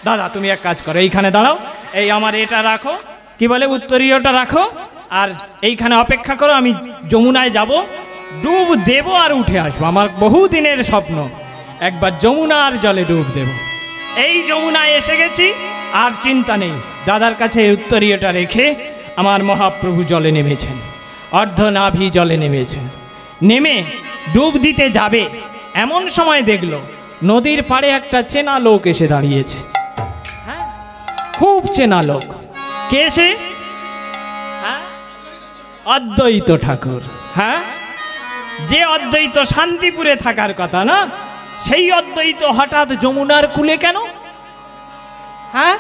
দাদা তুমি এক কাজ করো, এইখানে দাঁড়াও, এই আমার এটা রাখো, কি বলে উত্তরীয়টা রাখো, আর এইখানে অপেক্ষা করো, আমি যমুনায় যাব, ডুব দেব আর উঠে আসবো। আমার বহুদিনের স্বপ্ন একবার যমুনার জলে ডুব দেব। এই যমুনায় এসে গেছি, আর চিন্তা নেই। দাদার কাছে উত্তরীয়টা রেখে আমার মহাপ্রভু জলে নেমেছেন, অর্ধনাভি জলে নেমেছেন। নেমে ডুব দিতে যাবে, এমন সময় দেখলো নদীর পাড়ে একটা চেনা লোক এসে দাঁড়িয়েছে। হ্যাঁ, খুব চেনা লোক। কে সে? অদ্বৈত ঠাকুর। হ্যাঁ, যে অদ্বৈত শান্তিপুরে থাকার কথা না, সেই অদ্বৈত হঠাৎ যমুনার কূলে কেন? হ্যাঁ,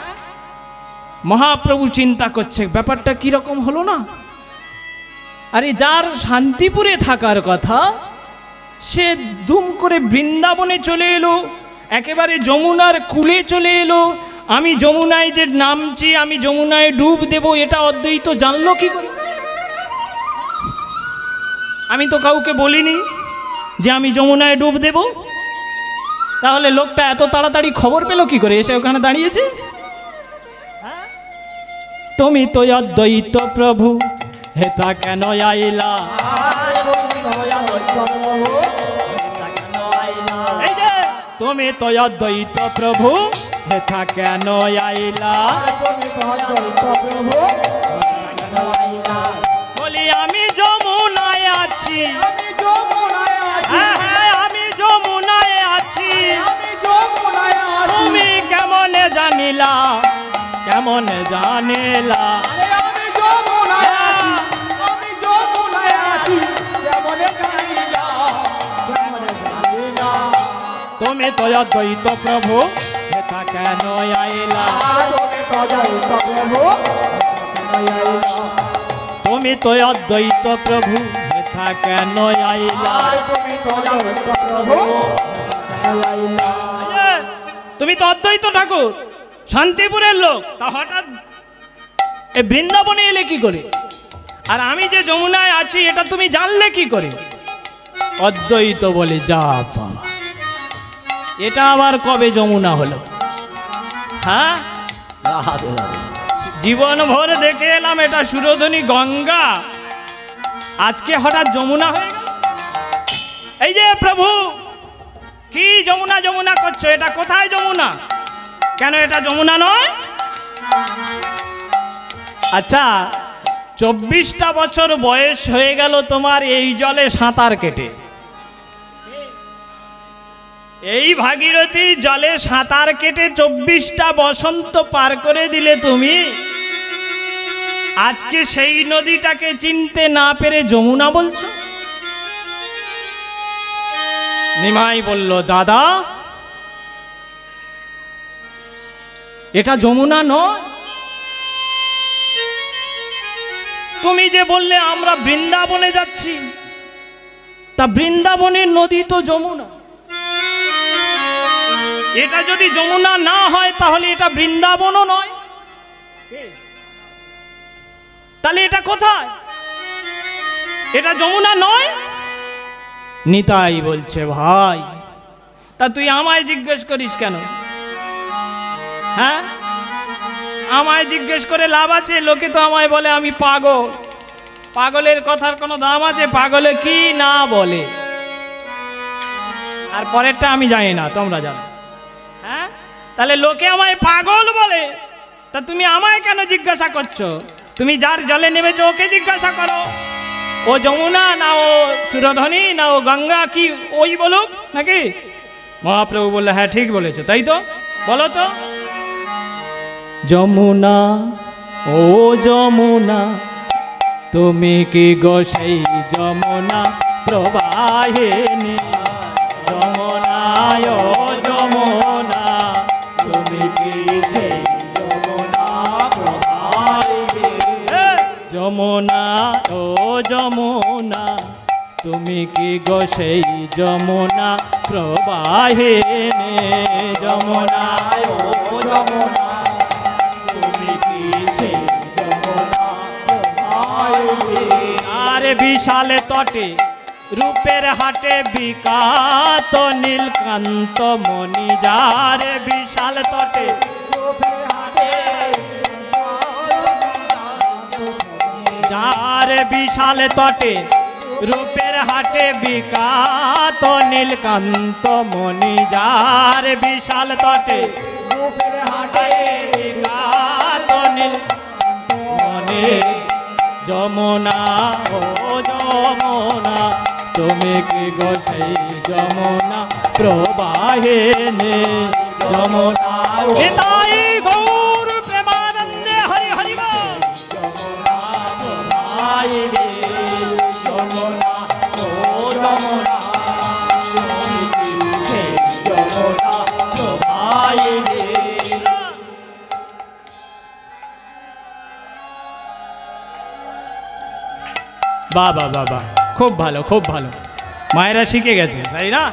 মহাপ্রভু চিন্তা করছে ব্যাপারটা কিরকম হলো না। আরে যার শান্তিপুরে থাকার কথা, সে দুম করে বৃন্দাবনে চলে এলো, একেবারে যমুনার কূলে চলে এলো। আমি যমুনায় যে নামছি, আমি যমুনায় ডুব দেব, এটা অদ্বৈত জানলো কি করে? আমি তো কাউকে বলিনি যে আমি যমুনায় ডুব দেব। তাহলে লোকটা এত তাড়াতাড়ি খবর পেল কি করে, এসে ওখানে দাঁড়িয়েছে? তুমি তো অদ্বৈত প্রভু, হেতা কেন আইলা? এই যে তুমি তো অদ্বৈত প্রভু, হেতা কেন আইলা? বলি আমি যমুনায় আছি, হ্যাঁ হ্যাঁ আমি যমুনায় আছি, তুমি কেমন জানিলা? কেমন জানিলা? তুমি তো অদ্বৈত প্রভু, হেতা কেন আইলা? তুমি তো অদ্বৈত প্রভু হেথা কেন আইলা? তুমি তো অদ্বৈত ঠাকুর, শান্তিপুরের লোক, তা হঠাৎ এ বৃন্দাবনে এলে কি করে? আর আমি যে যমুনায় আছি এটা তুমি জানলে কি করে? অদ্বৈত বলে যা বাবা, এটা আবার কবে যমুনা হলো? হ্যাঁ, জীবন ভর দেখে এলাম এটা সুরধনী গঙ্গা, আজকে হঠাৎ যমুনা হয়ে গেল। এই যে প্রভু কি যমুনা যমুনা করছো, এটা কোথায় যমুনা? কেন এটা যমুনা নয়? আচ্ছা, 24টা বছর বয়স হয়ে গেল তোমার এই জলে সাঁতার কেটে, এই ভাগীরথীর জলে সাঁতার কেটে 24টা বসন্ত পার করে দিলে তুমি, আজকে সেই নদীটাকে চিনতে না পেরে যমুনা বলছো? নিমাই বলল, দাদা এটা যমুনা নয়। তুমি যে বললে আমরা বৃন্দাবনে যাচ্ছি, তা বৃন্দাবনের নদী তো যমুনা। এটা যদি যমুনা না হয় তাহলে এটা বৃন্দাবনও নয়, তাহলে এটা কোথায়? এটা যমুনা নয়। নিতাই বলছে, ভাই তা তুই আমায় জিজ্ঞেস করিস কেন? হ্যাঁ, আমায় জিজ্ঞেস করে লাভ আছে? লোকে তো আমায় বলে আমি পাগল। পাগলের কথার কোনো দাম আছে? পাগলে কি না বলে, আর পরেরটা আমি জানি না, তোমরা জানো। হ্যাঁ, তাহলে লোকে আমায় পাগল বলে, তা তুমি আমায় কেন জিজ্ঞাসা করছো? তুমি যার জলে নেমেছো ওকে জিজ্ঞাসা করো, ও যমুনা না ও সুরধনী না ও গঙ্গা, কি ওই বলুক নাকি? মহাপ্রভু বললে, হ্যাঁ ঠিক বলেছো, তাই তো, বলো তো। যমুনা ও যমুনা তুমি কি গো সেই যমুনা প্রবাহিনী? যমুনা ও যমুনা তুমি কি সেই যমুনা প্রবাহিনী? যমুনা ও যমুনা তুমি কি গো সেই যমুনা প্রবাহিনী? যমুনা ও যমুনা আরে বিশাল তটে রূপের হাটে বিকাত নীলকান্ত মণি, যারে বিশাল তটে যারে বিশাল তটে রূপের হাটে বিকাত নীলকান্ত মণি, যারে বিশাল তটে রূপের হাটে বিকাত নীলকান্ত মণি। যমুনা ও যমুনা তুমি কি গো সেই যমুনা প্রবাহিনী? যমুনা নিতাই গৌর প্রেমানন্দে হরি হরি বল। যমুনা প্রবাহিনী, যমুনা ও যমুনা তুমি কি সেই যমুনা প্রবাহিনী? বাবা বাবা, খুব ভালো খুব ভালো, মায়েরা শিখে গেছে তাই না?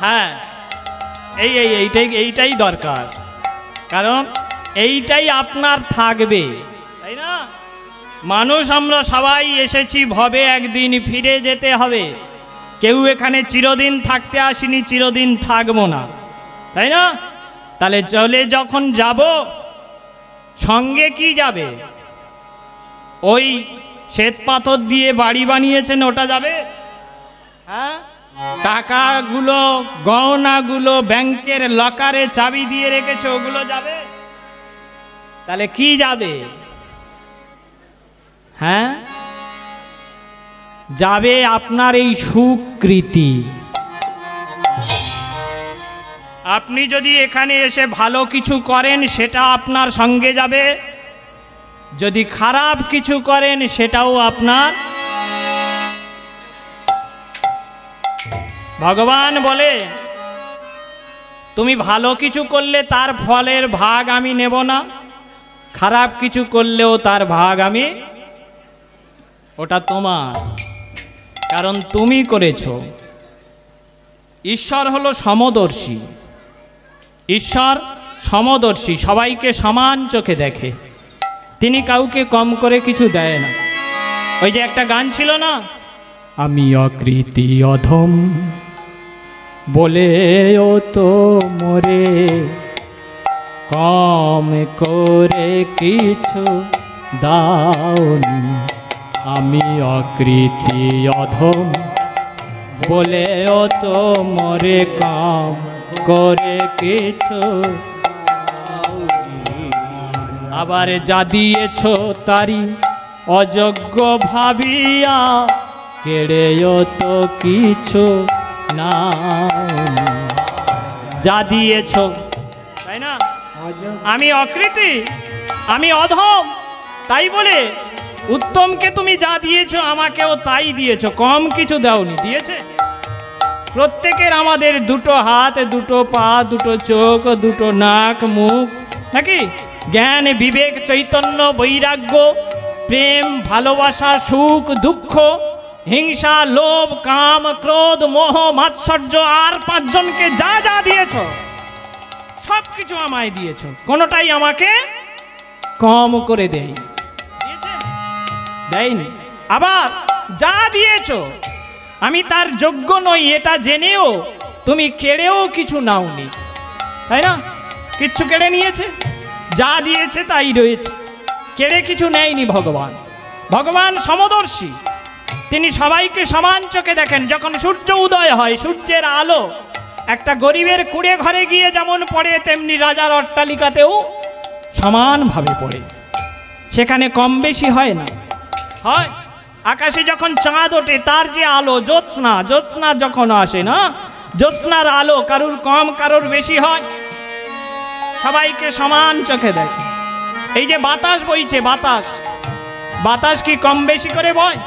হ্যাঁ, এইটাই দরকার, কারণ এইটাই আপনার থাকবে, তাই না? মানুষ আমরা সবাই এসেছি ভবে, একদিন ফিরে যেতে হবে। কেউ এখানে চিরদিন থাকতে আসিনি, চিরদিন থাকবো না, তাই না? তাহলে চলে যখন যাব, সঙ্গে কি যাবে? ওই শ্বেত পাথর দিয়ে বাড়ি বানিয়েছেন ওটা যাবে? হ্যাঁ, টাকাগুলো গহনাগুলো ব্যাংকের লকারে চাবি দিয়ে রেখেছে ওগুলো যাবে? তাহলে কি যাবে? হ্যাঁ, যাবে আপনার এই সুকৃতি। আপনি যদি এখানে এসে ভালো কিছু করেন সেটা আপনার সঙ্গে যাবে, যদি খারাপ কিছু করেন সেটাও আপনার। ভগবান বলে, তুমি ভালো কিছু করলে তার ফলের ভাগ আমি নেব না, খারাপ কিছু করলেও তার ভাগ আমি, ওটা তোমার, কারণ তুমি করেছো। ঈশ্বর হলো সমদর্শী। ঈশ্বর সমদর্শী, সবাইকে সমান চোখে দেখে। তিনি কাউকে কম করে কিছু দেয় না। ওই যে একটা গান ছিল না, আমি অকৃতি অধম বলেও তো মোরে কম করে কিছু দাওনি। আমি অকৃতি অধম বলেও তো মোরে কম করে কিছু, আবার যা দিয়েছ তারি অযোগ্য ভাবিয়া কেড়েও তো কিছু না। যা দিয়েছ, তাই না? আমি অকৃতি, আমি অধম, তাই বলে উত্তমকে তুমি যা দিয়েছ আমাকেও তাই দিয়েছ, কম কিছু দাওনি। দিয়েছে প্রত্যেকের, আমাদের দুটো হাত, দুটো পা, দুটো চোখ, দুটো নাক, মুখ, নাকি? জ্ঞান, বিবেক, চৈতন্য, বৈরাগ্য, প্রেম, ভালোবাসা, সুখ, দুঃখ, হিংসা, লোভ, কাম, ক্রোধ, মোহ, মাৎসর্য, আর পাঁচজনকে যা যা দিয়েছ সব কিছু আমায় দিয়েছ, কোনোটাই আমাকে কম করে দেই, দেয়নি। আবার যা দিয়েছ আমি তার যোগ্য নই এটা জেনেও তুমি কেড়েও কিছু নাওনি, তাই না? কিচ্ছু কেড়ে নিয়েছে, যা দিয়েছে তাই রয়েছে, কেড়ে কিছু নেয়নি ভগবান। ভগবান সমদর্শী, তিনি সবাইকে সমান চোখে দেখেন। যখন সূর্য উদয় হয়, সূর্যের আলো একটা গরিবের কুড়ে ঘরে গিয়ে যেমন পড়ে, তেমনি রাজার অট্টালিকাতেও সমানভাবে পড়ে, সেখানে কম বেশি হয় না। হয় আকাশে যখন চাঁদ ওঠে, তার যে আলো, জ্যোৎস্না, জ্যোৎস্না যখন আসে না, জ্যোৎস্নার আলো কারুর কম কারুর বেশি হয়, সবাইকে সমান চোখে দেখে। এই যে বাতাস বইছে, বাতাস, বাতাস কি কম বেশি করে বয়?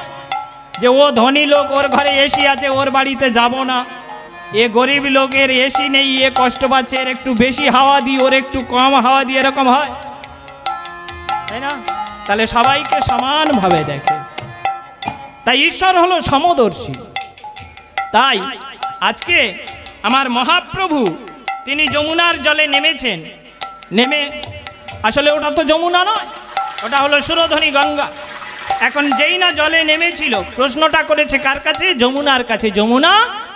যে ও ধনী লোক, ওর ঘরে এসি আছে, ওর বাড়িতে যাব না, এ গরিব লোকের এসি নেই, এ কষ্ট পাচ্ছে, এর একটু বেশি হাওয়া দিই, ওর একটু কম হাওয়া দিই, এরকম হয়, তাই না? তাহলে সবাইকে সমানভাবে দেখে। তাই ঈশ্বর হলো সমদর্শী। তাই আজকে আমার মহাপ্রভু তিনি যমুনার জলে নেমেছেন। নেমে, আসলে ওটা তো যমুনা নয়, ওটা হলো সুরধনী গঙ্গা। এখন যেই না জলে নেমেছিল, প্রশ্নটা করেছে কার কাছে? যমুনার কাছে। যমুনা,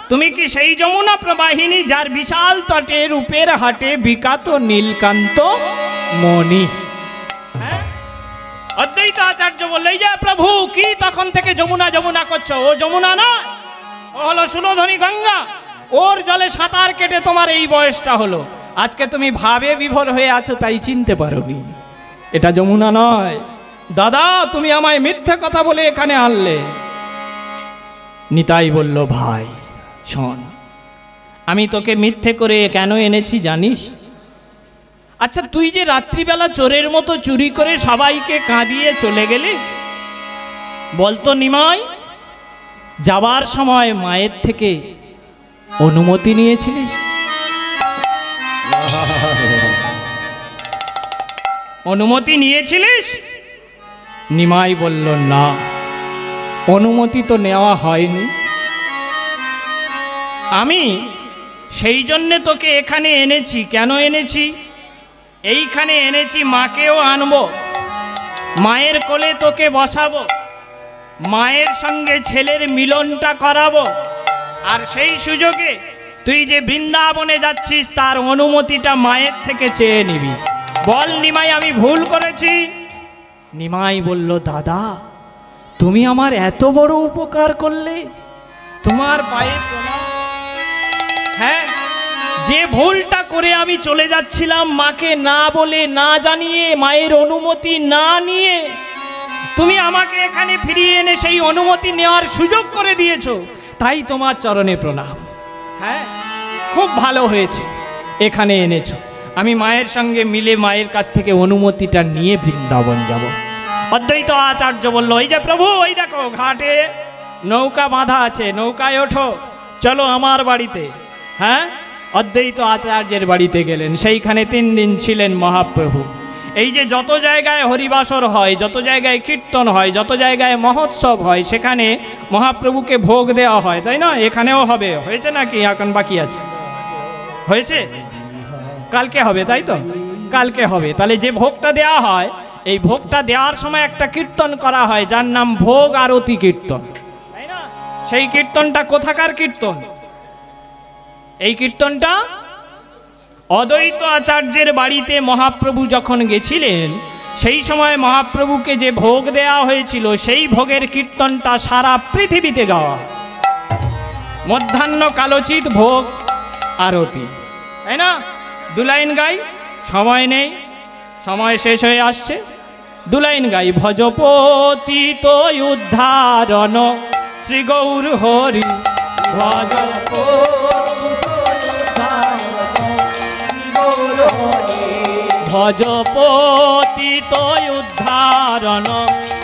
তুমি কি সেই যমুনা প্রবাহিনী যার বিশাল তটে রূপের হাটে বিকাত নীলকান্ত মণি? অদ্বৈত আচার্য বললে, এই যে প্রভু কি তখন থেকে যমুনা যমুনা করছো, ও যমুনা নয়, ও হলো সুরধনী গঙ্গা। ওর জলে সাঁতার কেটে তোমার এই বয়সটা হলো। আজকে তুমি ভাবে বিভোর হয়ে আছো, তাই চিনতে পারোনি এটা যমুনা নয়। দাদা, তুমি আমায় মিথ্যে কথা বলে এখানে আনলে। নিতাই বলল, ভাই শোন, আমি তোকে মিথ্যে করে কেন এনেছি জানিস? আচ্ছা, তুই যে রাত্রিবেলা চোরের মতো চুরি করে সবাইকে কাঁদিয়ে চলে গেলি, বলতো নিমাই, যাবার সময় মায়ের থেকে অনুমতি নিয়েছিলিস? অনুমতি নিয়েছিলিস? নিমাই বলল, না, অনুমতি তো নেওয়া হয়নি। আমি সেই জন্যে তোকে এখানে এনেছি। কেন এনেছি? এইখানে এনেছি, মাকেও আনবো, মায়ের কোলে তোকে বসাবো, মায়ের সঙ্গে ছেলের মিলনটা করাবো, আর সেই সুযোগে তুই যে বৃন্দাবনে যাচ্ছিস তার অনুমতিটা মায়ের থেকে চেয়ে নিবি। বল নিমাই, আমি ভুল করেছি? নিমাই বলল, দাদা, তুমি আমার এত বড় উপকার করলে, তোমার পায়ে প্রণাম। হ্যাঁ, যে ভুলটা করে আমি চলে যাচ্ছিলাম, মাকে না বলে, না জানিয়ে, মায়ের অনুমতি না নিয়ে, তুমি আমাকে এখানে ফিরিয়ে এনে সেই অনুমতি নেওয়ার সুযোগ করে দিয়েছো, তাই তোমার চরণে প্রণাম। হ্যাঁ, খুব ভালো হয়েছে এখানে এনেছো। আমি মায়ের সঙ্গে মিলে মায়ের কাছ থেকে অনুমতিটা নিয়ে বৃন্দাবন যাব। অদ্বৈত আচার্য বলল, এই যে প্রভু, ওই দেখো ঘাটে নৌকা বাঁধা আছে, নৌকায় ওঠো, চলো আমার বাড়িতে। হ্যাঁ, অদ্বৈত আচার্যের বাড়িতে গেলেন। সেইখানে 3 দিন ছিলেন মহাপ্রভু। এই যে যত জায়গায় হরিবাসর হয়, যত জায়গায় কীর্তন হয়, যত জায়গায় মহোৎসব হয়, সেখানে মহাপ্রভুকে ভোগ দেওয়া হয়, তাই না? এখানেও হবে, হয়েছে নাকি এখন বাকি আছে? হয়েছে, কালকে হবে, তাই তো? কালকে হবে। তাহলে যে ভোগটা দেওয়া হয়, এই ভোগটা দেওয়ার সময় একটা কীর্তন করা হয় যার নাম ভোগ আরতি কীর্তন, তাই না? সেই কীর্তনটা কোথাকার কীর্তন? এই কীর্তনটা অদ্বৈত আচার্যের বাড়িতে মহাপ্রভু যখন গেছিলেন, সেই সময় মহাপ্রভুকে যে ভোগ দেওয়া হয়েছিল, সেই ভোগের কীর্তনটা সারা পৃথিবীতে গাওয়া। মধ্যাহ্ন কালোচিত ভোগ আরতি, তাই না? দু লাইন গাই, সময় নেই, সময় শেষ হয়ে আসছে। দু লাইন গাই। ভজপতিত উদ্ধারণ শ্রী গৌর হরি, ভজপতিত উদ্ধারণ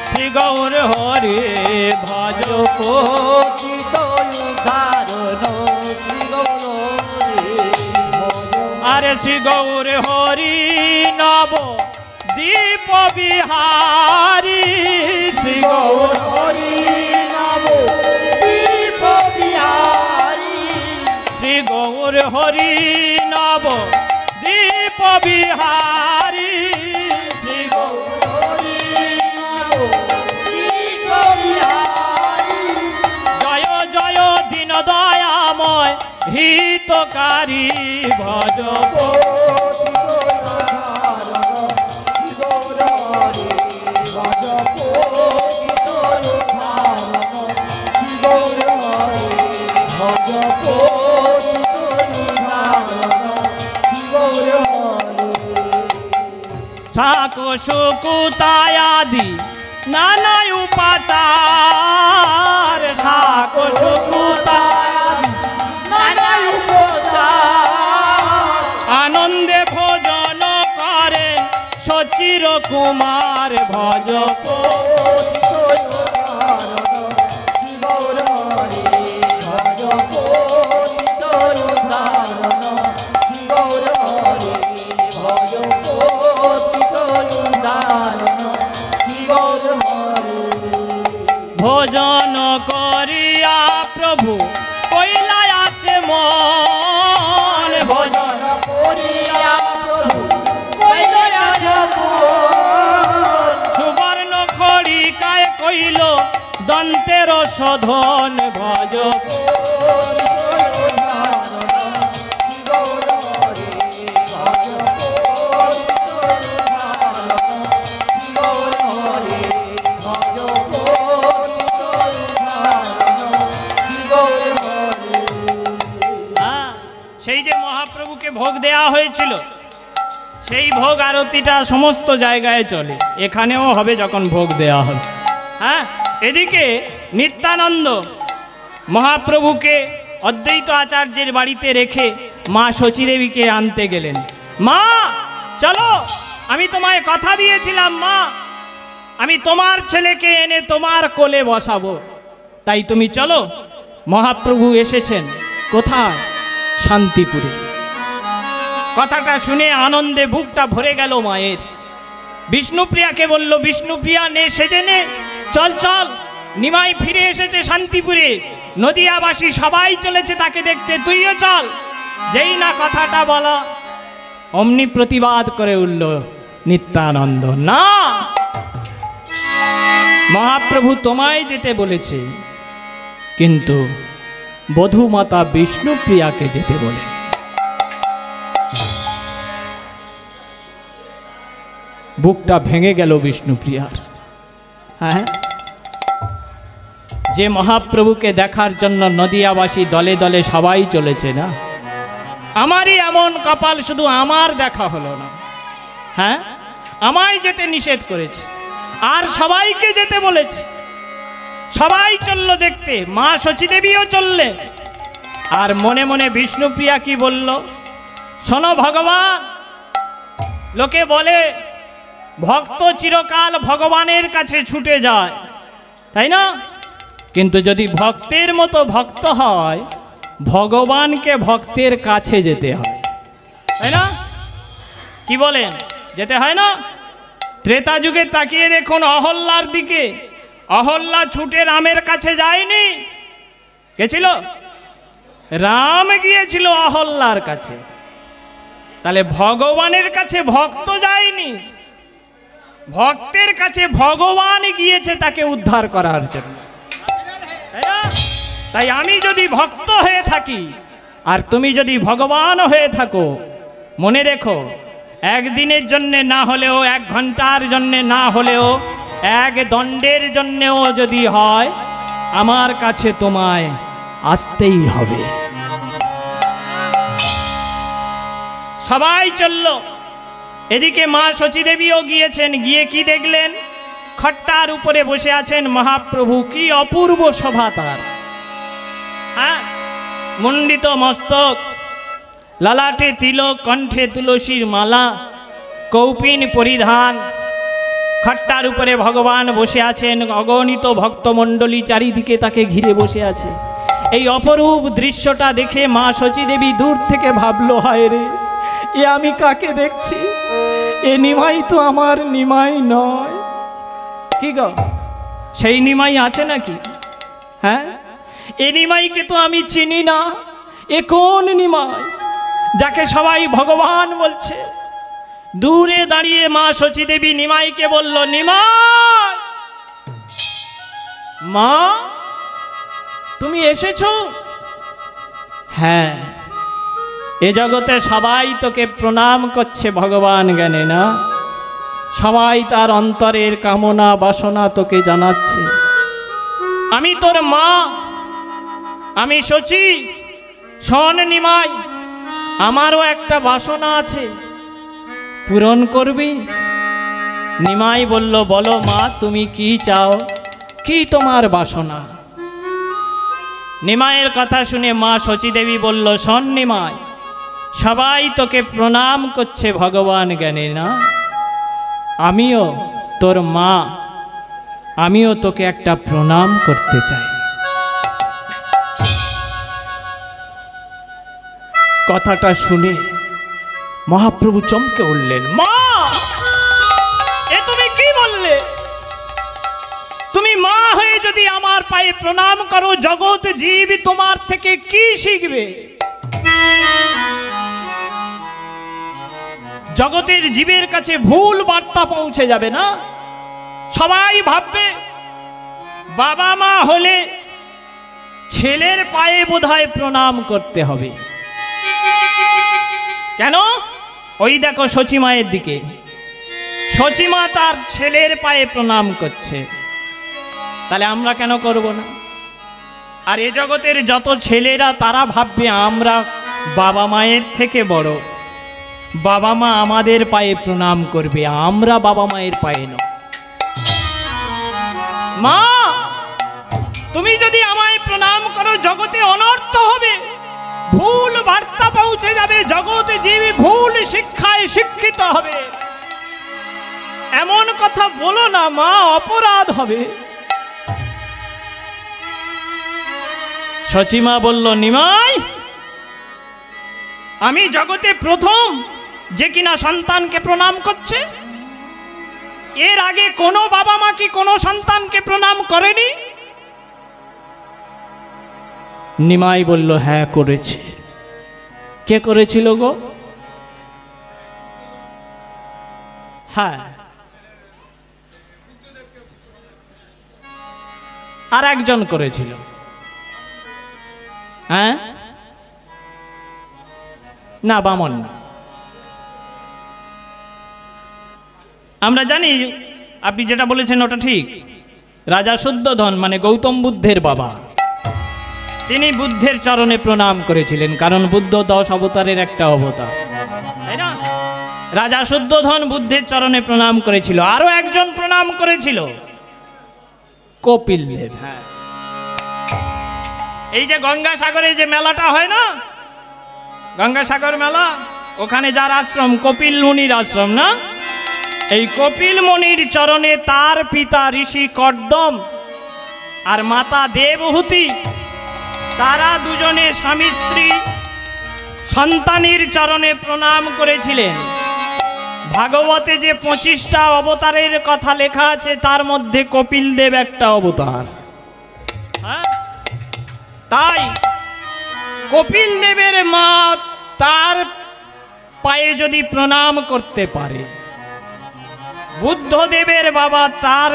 শ্রী গৌর হরি, ভজপতিত উদ্ধারণ শ্রী গৌর হরি। আরে শ্রী গৌর হরি নব দীপ বিহারী, শ্রী গৌর হরি নব দীপ বিহারী, শ্রী গৌর হরি নব দীপ বিহারী, শ্রী গৌর হরি নব দীপ বিহারী। জয় জয় দীন দয়াময় হিতকারী, সাকো সুকুতায়াদি নানা উপাচার, সাকো সুকুতায়াদি নানা উপাচার, আনন্দে ভোজন করেন সচির কুমার, ভোজন করিয়া প্রভু কইলাই আছে মন, ভোজন করিয়া প্রভু কইলাই আছে মন, সুবর্ণ খড়িকায় কইল দন্তের শোধন, ভজ সেই যে মহাপ্রভুকে ভোগ দেয়া হয়েছিল, সেই ভোগ আরতিটা সমস্ত জায়গায় চলে, এখানেও হবে যখন ভোগ দেয়া হবে। হ্যাঁ, এদিকে নিত্যানন্দ মহাপ্রভুকে অদ্বৈত আচার্যের বাড়িতে রেখে মা শচীদেবীকে আনতে গেলেন। মা চলো, আমি তোমায় কথা দিয়েছিলাম মা, আমি তোমার ছেলেকে এনে তোমার কোলে বসাবো, তাই তুমি চলো। মহাপ্রভু এসেছেন কোথায়? শান্তিপুরে। কথাটা শুনে আনন্দে বুকটা ভরে গেল মায়ের। বিষ্ণুপ্রিয়াকে বলল, বিষ্ণুপ্রিয়া নে সেজে নে, চল চল, নিমাই ফিরে এসেছে শান্তিপুরে, নদিয়াবাসী সবাই চলেছে তাকে দেখতে, তুইও চল। যেই না কথাটা বলা, অমনি প্রতিবাদ করে উঠল নিত্যানন্দ, না, মহাপ্রভু তোমায় যেতে বলেছে, কিন্তু বধূমাতা বিষ্ণুপ্রিয়াকে যেতে বলে। বুকটা ভেঙে গেল বিষ্ণুপ্রিয়ার। হ্যাঁ, যে মহাপ্রভুকে দেখার জন্য নদিয়াবাসী দলে দলে সবাই চলেছে না, আমারই এমন কপাল, শুধু আমার দেখা হলো না। হ্যাঁ, আমায় যেতে নিষেধ করেছে আর সবাইকে যেতে বলেছে। সবাই চলল দেখতে, মা শচীদেবীও চললে। আর মনে মনে বিষ্ণুপ্রিয়া কি বলল, শোনো ভগবান, লোকে বলে ভক্ত চিরকাল ভগবানের কাছে ছুটে যায়, তাই না? কিন্তু যদি ভক্তের মতো ভক্ত হয়, ভগবানকে ভক্তের কাছে যেতে হয়, তাই না? কি বলেন, যেতে হয় না? ত্রেতা যুগে তাকিয়ে দেখুন অহল্যার দিকে। অহল্যা ছুটে রামের কাছে যায়নি, গেছিল? রাম গিয়েছিল অহল্যার কাছে। তাহলে ভগবানের কাছে ভক্ত যায়নি, ভক্তের কাছে ভগবান গিয়েছে তাকে উদ্ধার করার জন্য, তাই না? তাই আমি যদি ভক্ত হয়ে থাকি আর তুমি যদি ভগবান হয়ে থাকো, মনে রেখো একদিনের জন্যে না হলেও, 1 ঘন্টার জন্যে না হলেও, 1 দণ্ডের জন্যেও যদি হয়, আমার কাছে তোমায় আসতেই হবে। সবাই চলল। এদিকে মা শচীদেবীও গিয়েছেন। গিয়ে কি দেখলেন? খট্টার উপরে বসে আছেন মহাপ্রভু। কি অপূর্ব শোভা তার! হ্যাঁ, মুন্ডিত মস্তক, ললাটে তিলক, কণ্ঠে তুলসীর মালা, কৌপিন পরিধান। খট্টার উপরে ভগবান বসে আছেন, অগণিত ভক্তমণ্ডলী চারিদিকে তাকে ঘিরে বসে আছে। এই অপরূপ দৃশ্যটা দেখে মা শচীদেবী দূর থেকে ভাবলো, হায় রে, এ আমি কাকে দেখছি? এ নিমাই তো আমার নিমাই নয়। কি গো, সেই নিমাই আছে নাকি? হ্যাঁ, এ নিমাইকে তো আমি চিনি না। এ কোন নিমাই যাকে সবাই ভগবান বলছে? দূরে দাঁড়িয়ে মা শচীদেবী নিমাইকে বলল, নিমাই, মা তুমি এসেছো? হ্যাঁ, এ জগতে সবাই তোকে প্রণাম করছে ভগবান জ্ঞানে, না? সবাই তার অন্তরের কামনা বাসনা তোকে জানাচ্ছে। আমি তোর মা, আমি শচী। শোন নিমাই, আমারও একটা বাসনা আছে, পূরণ করবি? নিমাই বলল, বলো মা, তুমি কি চাও? কি তোমার বাসনা? নিমাইয়ের কথা শুনে মা শচীদেবী বলল, শোন নিমাই, সবাই তোকে প্রণাম করছে ভগবান জ্ঞানে, না? আমিও তোর মা, আমিও তোকে একটা প্রণাম করতে চাই। কথাটা শুনে মহাপ্রভু চমকে উঠলেন। মা, এ তুমি কি বললে? তুমি মা হয়ে যদি আমার পায়ে প্রণাম করো, জগৎ জীব তোমার থেকে কি শিখবে? জগতের জীবের কাছে ভুল বার্তা পৌঁছে যাবে, না? সবাই ভাববে বাবা মা হলে ছেলের পায়ে বোধহয় প্রণাম করতে হবে। কেন? ওই দেখো শচীমায়ের দিকে, শচীমা তার ছেলের পায়ে প্রণাম করছে, তাহলে আমরা কেন করব না? আর এ জগতের যত ছেলেরা তারা ভাববে আমরা বাবা মায়ের থেকে বড়, বাবা মা আমাদের পায়ে প্রণাম করবে, আমরা বাবা মায়ের পায়ে নয়। মা, তুমি যদি আমায় প্রণাম করো, জগতে অনর্থ হবে, ভুল বার্তা পৌঁছে যাবে, জগৎ জীব ভুল শিক্ষায় শিক্ষিত হবে। এমন কথা বলো না মা, অপরাধ হবে। শচীমা বলল, নিমাই, আমি জগতে প্রথম যে কিনা সন্তানকে প্রণাম করছে। এর আগে কোনো বাবা মা কি কোনো সন্তানকে প্রণাম করেনি? নিমাই বলল, হ্যাঁ করেছে। কে করেছিল গো? হ্যাঁ, আর একজন করেছিল। হ্যাঁ, না, বামন। আমরা জানি আপনি যেটা বলেছেন ওটা ঠিক। রাজা শুদ্ধোধন মানে গৌতম বুদ্ধের বাবা, তিনি বুদ্ধের চরণে প্রণাম করেছিলেন, কারণ বুদ্ধ 10 অবতারের একটা অবতার, তাই না? রাজা শুদ্ধোধন বুদ্ধের চরণে প্রণাম করেছিল। আরো একজন প্রণাম করেছিল, কপিল দেব। হ্যাঁ, এই যে গঙ্গাসাগরে যে মেলাটা হয় না, গঙ্গাসাগর মেলা, ওখানে যার আশ্রম, কপিল মুনির আশ্রম, না? এই কপিল মুনির চরণে তার পিতা ঋষি কর্দম আর মাতা দেবহূতি, তারা দুজনে স্বামী স্ত্রী সন্তানের চরণে প্রণাম করেছিলেন। ভাগবতে যে 25টা অবতারের কথা লেখা আছে তার মধ্যে কপিল দেব একটা অবতার। হ্যাঁ, তাই কপিল দেবের মা তার পায়ে যদি প্রণাম করতে পারে, বুদ্ধদেবের বাবা তার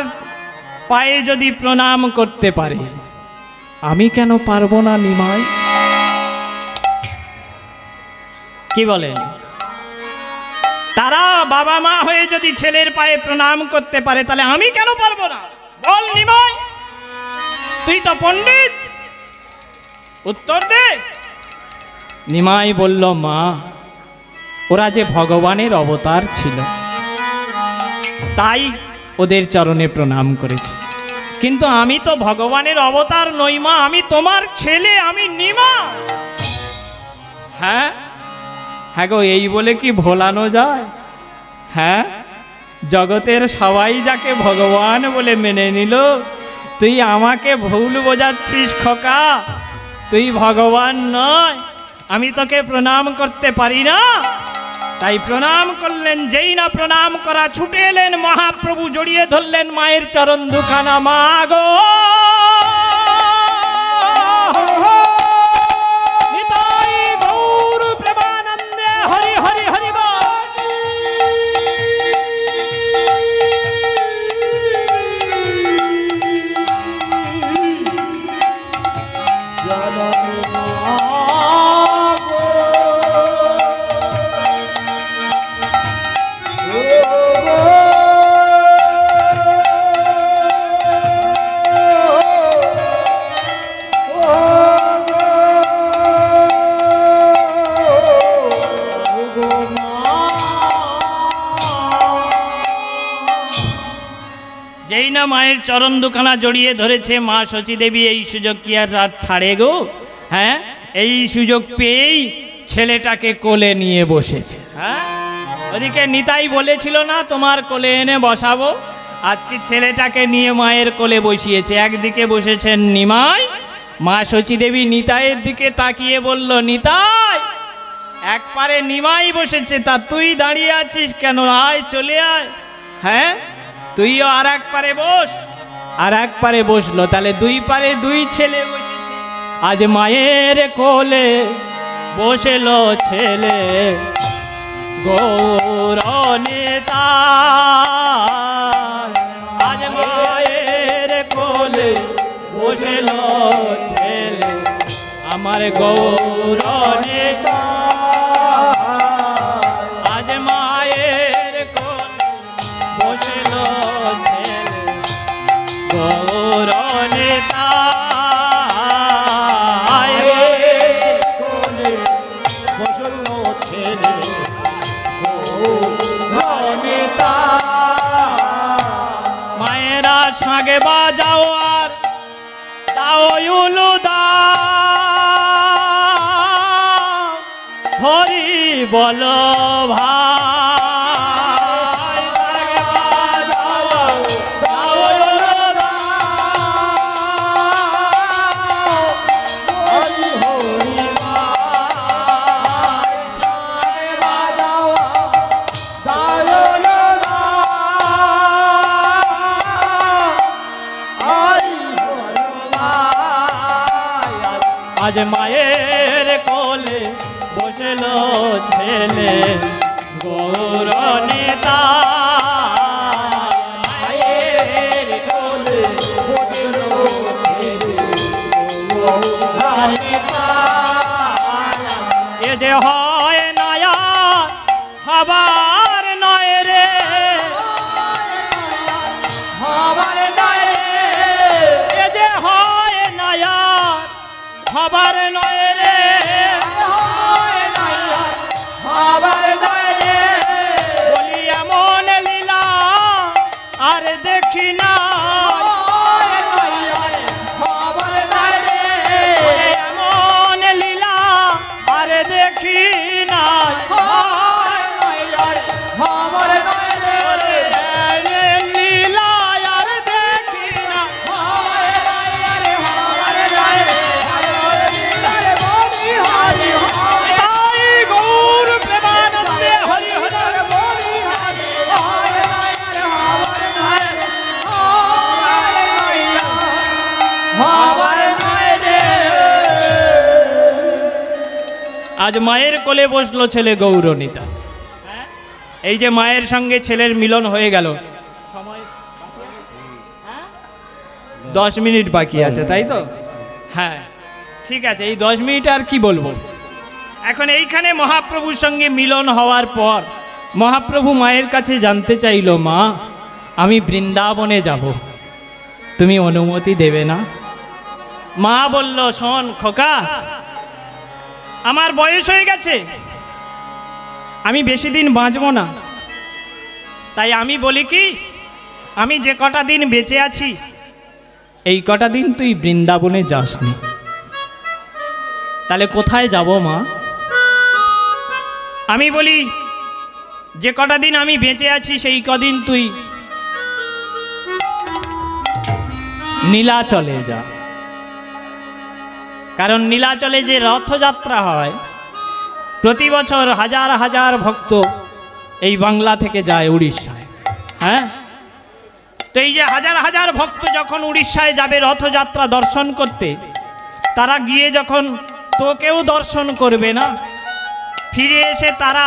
পায়ে যদি প্রণাম করতে পারে, আমি কেন পারবো না নিমাই? কি বলেন? তারা বাবা মা হয়ে যদি ছেলের পায়ে প্রণাম করতে পারে, তাহলে আমি কেন পারবো না? বল নিমাই, তুই তো পণ্ডিত, উত্তর দে। নিমাই বলল, মা, ওরা যে ভগবানের অবতার ছিল, তাই ওদের চরণে প্রণাম করেছি, কিন্তু আমি তো ভগবানের অবতার নই মা, আমি তোমার ছেলে, আমি নিমা। হ্যাঁ হ্যাঁ গো, এই বলে কি ভোলানো যায়? হ্যাঁ, জগতের সবাই যাকে ভগবান বলে মেনে নিল, তুই আমাকে ভুল বোঝাচ্ছিস খোকা, তুই ভগবান নয়, আমি তোকে প্রণাম করতে পারি না। তাই প্রণাম করলেন, যেই না প্রণাম করা ছুটে এলেন মহাপ্রভু, জড়িয়ে ধরলেন মায়ের চরণ দুখানা। মা গো, নিতাই গৌর প্রেমানন্দে হরি হরি হরি বল। যেই না মায়ের চরণ দুখানা জড়িয়ে ধরেছে, মা শচী দেবী এই সুযোগ কি আর ছাড়ে গো? হ্যাঁ, এই সুযোগ পেয়েই ছেলেটাকে কোলে নিয়ে বসেছে। হ্যাঁ, ওদিকে নিতাই বলেছিল না তোমার কোলে এনে বসাবো, আজকে ছেলেটাকে নিয়ে মায়ের কোলে বসিয়েছে। একদিকে বসেছেন নিমাই, মা শচী দেবী নিতাইয়ের দিকে তাকিয়ে বলল, নিতাই, এক পারে নিমাই বসেছে, তা তুই দাঁড়িয়ে আছিস কেন? আয়, চলে আয়। হ্যাঁ, তুইও আর এক পারে বস। আর এক পারে বসলো, তাহলে দুই পারে দুই ছেলে বসেছে। আজ মায়ের কোলে বসেলো ছেলে গৌর নিতাই, আজ মায়ের কোলে বসেলো ছেলে আমার গৌর নিতাই, আজ মায়ের কোলে বসেলো ছেলে গৌর নিতাই, কোলে বসেলো ছেলে গৌর নিতাই। মায়েরা সাগে বাজাও আর দাও উলুদাও, হরি বল ভাই, সাগে বাজাও দাও উলুদাও, হরি হরি ভাই, সাগে বাজাও দাও উলুদাও। আজ মায়ের কোলে বসেলো ছেলে গৌর নিতাই, মায়ের কোলে বসেলো ছেলে গৌর নিতাই। এ যে হয় নয়া হবার নয় রে, হবার নয় রে, এ যে হয় নয়া হবার নয় রে, হবার নয় রে, বলি এমন লীলা আর দেখি না, হবার নয় রে, এমন লীলা আর দেখি না, হবার নয় রে, লীলা আর দেখি না, তাই গৌর প্রেমানন্দে হরি হরি আজ মায়ের কোলে বসলো ছেলে গৌরনীতা। এই যে মায়ের সঙ্গে ছেলের মিলন হয়ে গেল, সময় 10 মিনিট বাকি আছে, তাই তো? হ্যাঁ ঠিক আছে, এই 10 মিনিট আর কি বলবো। এখন এইখানে মহাপ্রভুর সঙ্গে মিলন হওয়ার পর মহাপ্রভু মায়ের কাছে জানতে চাইল, মা আমি বৃন্দাবনে যাব, তুমি অনুমতি দেবে না? মা বলল, শোন খোকা, আমার বয়স হয়ে গেছে, আমি বেশি দিন বাঁচব না, তাই আমি বলি কি, আমি যে কটা দিন বেঁচে আছি এই কটা দিন তুই বৃন্দাবনে যাসনি, তাহলে কোথায় যাব মা? আমি বলি, যে কটা দিন আমি বেঁচে আছি সেই কদিন তুই নীলাচলে যা, কারণ নীলাচলে যে রথযাত্রা হয় প্রতি বছর হাজার হাজার ভক্ত এই বাংলা থেকে যায় উড়িষ্যায়। হ্যাঁ, তো এই যে হাজার হাজার ভক্ত যখন উড়িষ্যায় যাবে রথযাত্রা দর্শন করতে, তারা গিয়ে যখন তোকেও দর্শন করবে না, ফিরে এসে তারা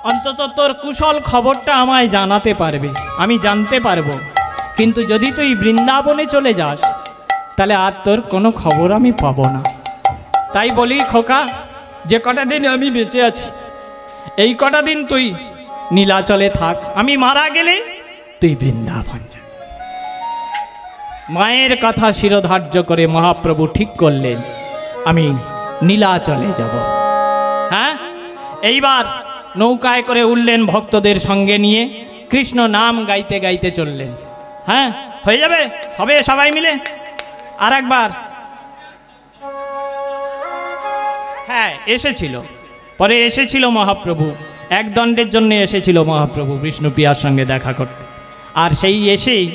অন্তত তোর কুশল খবরটা আমায় জানাতে পারবে, আমি জানতে পারবো। কিন্তু যদি তুই বৃন্দাবনে চলে যাস তাহলে আর তোর কোনো খবর আমি পাবো না। তাই বলি খোকা, যে কটা দিন আমি বেঁচে আছি এই কটা দিন তুই নীলাচলে থাক, আমি মারা গেলে তুই বৃন্দাবন যা। মায়ের কথা শিরোধার্য করে মহাপ্রভু ঠিক করলেন, আমি নীলাচলে যাব। হ্যাঁ, এইবার নৌকায় করে উঠলেন ভক্তদের সঙ্গে নিয়ে, কৃষ্ণ নাম গাইতে গাইতে চললেন। হ্যাঁ, হয়ে যাবে, হবে সবাই মিলে আর একবার। হ্যাঁ এসেছিল, পরে এসেছিল মহাপ্রভু, এক দণ্ডের জন্য এসেছিল মহাপ্রভু বিষ্ণুপ্রিয়ার সঙ্গে দেখা করতে। আর সেই এসেই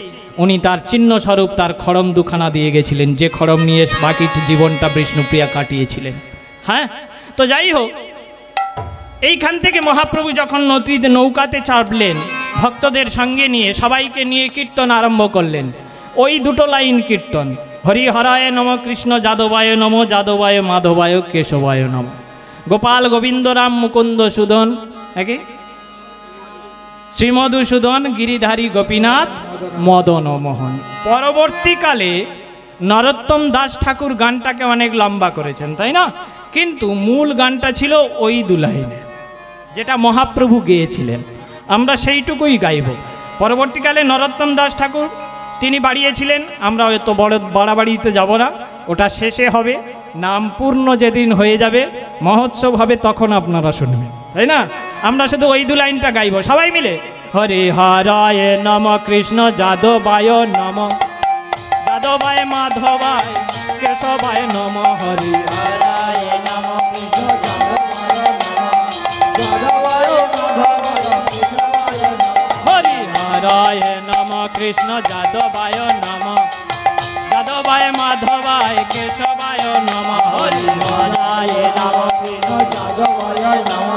উনি তার চিহ্নস্বরূপ তার খড়ম দুখানা দিয়ে গেছিলেন, যে খড়ম নিয়ে বাকি জীবনটা বিষ্ণুপ্রিয়া কাটিয়েছিলেন। হ্যাঁ, তো যাই হোক, এইখান থেকে মহাপ্রভু যখন নদীতে নৌকাতে চাপলেন ভক্তদের সঙ্গে নিয়ে, সবাইকে নিয়ে কীর্তন আরম্ভ করলেন। ওই দুটো লাইন কীর্তন, হরি হরায় নম, কৃষ্ণ যাদবায় নম, যাদবায় মাধবায় কেশবায় নম, গোপাল গোবিন্দ রাম মুকুন্দ সুদন, নাকি শ্রীমধুসূদন গিরিধারী গোপীনাথ মদন মোহন। পরবর্তীকালে নরোত্তম দাস ঠাকুর গানটাকে অনেক লম্বা করেছেন, তাই না? কিন্তু মূল গানটা ছিল ওই দু লাইনের, যেটা মহাপ্রভু গেয়েছিলেন, আমরা সেইটুকুই গাইব। পরবর্তীকালে নরোত্তম দাস ঠাকুর তিনি বাড়িয়েছিলেন, আমরা এত বড় বাড়াবাড়িতে যাব না, ওটা শেষে হবে, নাম পূর্ণ যেদিন হয়ে যাবে, মহোৎসব হবে, তখন আপনারা শুনবেন, তাই না? আমরা শুধু ওই দু লাইনটা গাইব সবাই মিলে। হরে হরায় নম, কৃষ্ণ যাদবায় নম, যাদবায় মাধবায় কেশবায় নম, হরি হরায় নম, কৃষ্ণ যাদবায় হরি হরায় নম, কৃষ্ণ যাদবায় নম, যাদবায় মাধবায় কেশবায় নম, হরি হরায় নম, কৃষ্ণ যাদবায় নম,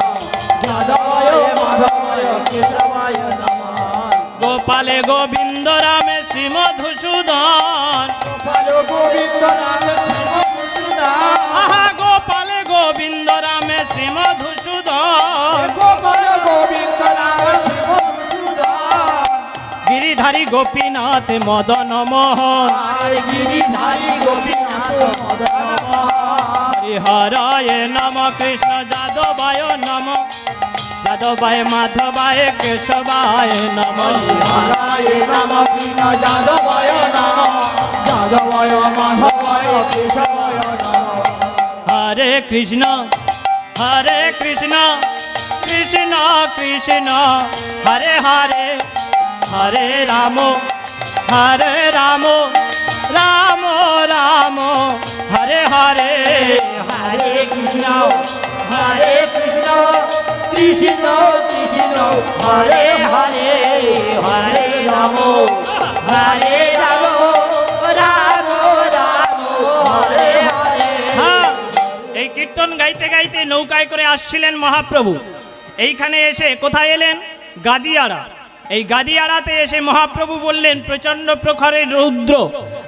যাদবায় মাধবায় কেশবায় নম, গোপালে গোবিন্দ রামে শ্রীমধুসূদন, গোপালে গোবিন্দ রামে শ্রীমধুসূদন, আহা গোপালে গোবিন্দ রামে শ্রীমধুসূদন, গোপালে গোবিন্দ রামে শ্রীমধুসূদন, গিরিধারী গোপীনাথ মদন মোহন, গিরিধারী গোপীনাথ মদন মোহন, হরি হরায় নম, কৃষ্ণ যাদবায় নম, যাদবায় মাধবায় কেশবায় নম, হরায় নম, কৃষ্ণ যাদবায় নম, যাদবায় মাধবায় কেশবায় নম, হরে কৃষ্ণ কৃষ্ণ কৃষ্ণ হরে হরে, হরে রাম রাম রাম হরে হরে, হরে কৃষ্ণ কৃষ্ণ কৃষ্ণ হরে হরে, হরে রাম রাম রাম হরে হরে। হ্যাঁ, এই কীর্তন গাইতে গাইতে নৌকায় করে আসছিলেন মহাপ্রভু। এইখানে এসে কোথায় এলেন? গাদিয়াড়া। এই গাদিয়াড়াতে এসে মহাপ্রভু বললেন, প্রচণ্ড প্রখরের রৌদ্র,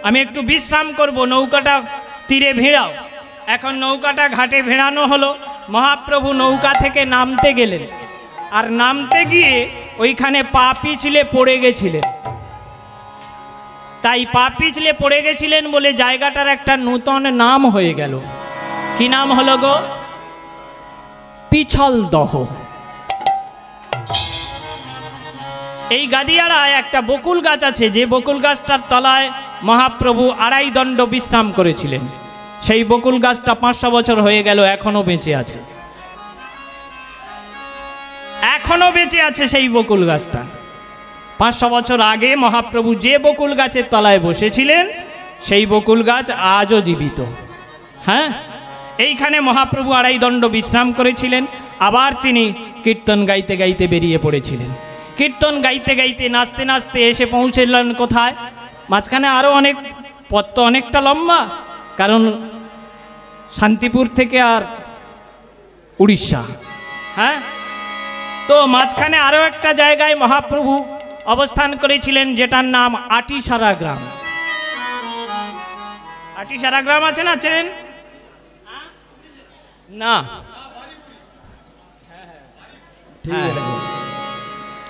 আমি একটু বিশ্রাম করব, নৌকাটা তীরে ভিড়াও। এখন নৌকাটা ঘাটে ভেড়ানো হলো, মহাপ্রভু নৌকা থেকে নামতে গেলেন, আর নামতে গিয়ে ওইখানে পা পিছলে পড়ে গেছিলেন। তাই পা পিছলে পড়ে গেছিলেন বলে জায়গাটার একটা নূতন নাম হয়ে গেল। কি নাম হলো গো? পিছলদহ। এই গাদিয়াড়ায় একটা বকুল গাছ আছে, যে বকুল গাছটার তলায় মহাপ্রভু আড়াই দণ্ড বিশ্রাম করেছিলেন। সেই বকুল গাছটা 500 বছর হয়ে গেল, এখনো বেঁচে আছে। এখনো বেঁচে আছে সেই বকুল গাছটা। 500 বছর আগে মহাপ্রভু যে বকুল গাছের তলায় বসেছিলেন, সেই বকুল গাছ আজও জীবিত। হ্যাঁ, এইখানে মহাপ্রভু আড়াই দণ্ড বিশ্রাম করেছিলেন। আবার তিনি কীর্তন গাইতে গাইতে বেরিয়ে পড়েছিলেন। কীর্তন গাইতে গাইতে নাচতে নাচতে এসে পৌঁছলেন কোথায়? মাঝখানে আরও অনেক পথ, তো অনেকটা লম্বা, কারণ শান্তিপুর থেকে আর উড়িষ্যা। হ্যাঁ, তো মাঝখানে আরও একটা জায়গায় মহাপ্রভু অবস্থান করেছিলেন, যেটার নাম আটিসারা গ্রাম। আটিসারা গ্রাম আছে না, চেনেন না?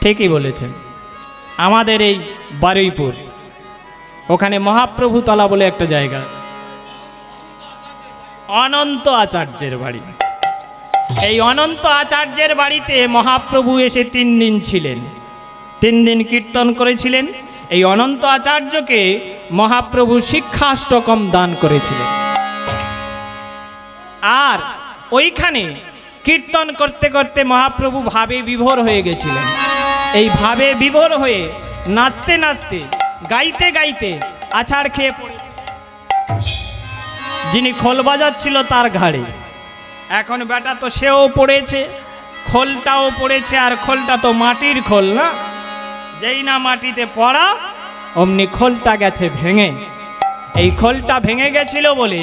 ঠিকই বলেছেন, আমাদের এই বারুইপুর, ওখানে মহাপ্রভু তলা বলে একটা জায়গা, অনন্ত আচার্যের বাড়ি। এই অনন্ত আচার্যের বাড়িতে মহাপ্রভু এসে 3 দিন ছিলেন, 3 দিন কীর্তন করেছিলেন। এই অনন্ত আচার্যকে মহাপ্রভু শিক্ষাষ্টকম দান করেছিলেন। আর ওইখানে কীর্তন করতে করতে মহাপ্রভু ভাবে বিভোর হয়ে গেছিলেন। এই ভাবে বিভোর হয়ে নাচতে নাচতে গাইতে গাইতে আছাড় খেয়ে পড়ে, যিনি খোল বাজাচ্ছিল তার ঘাড়ে। এখন বেটা তো সেও পড়েছে, খোলটাও পড়েছে, আর খোলটা তো মাটির খোল না, যেই না মাটিতে পড়া অমনি খোলটা গেছে ভেঙে। এই খোলটা ভেঙে গেছিল বলে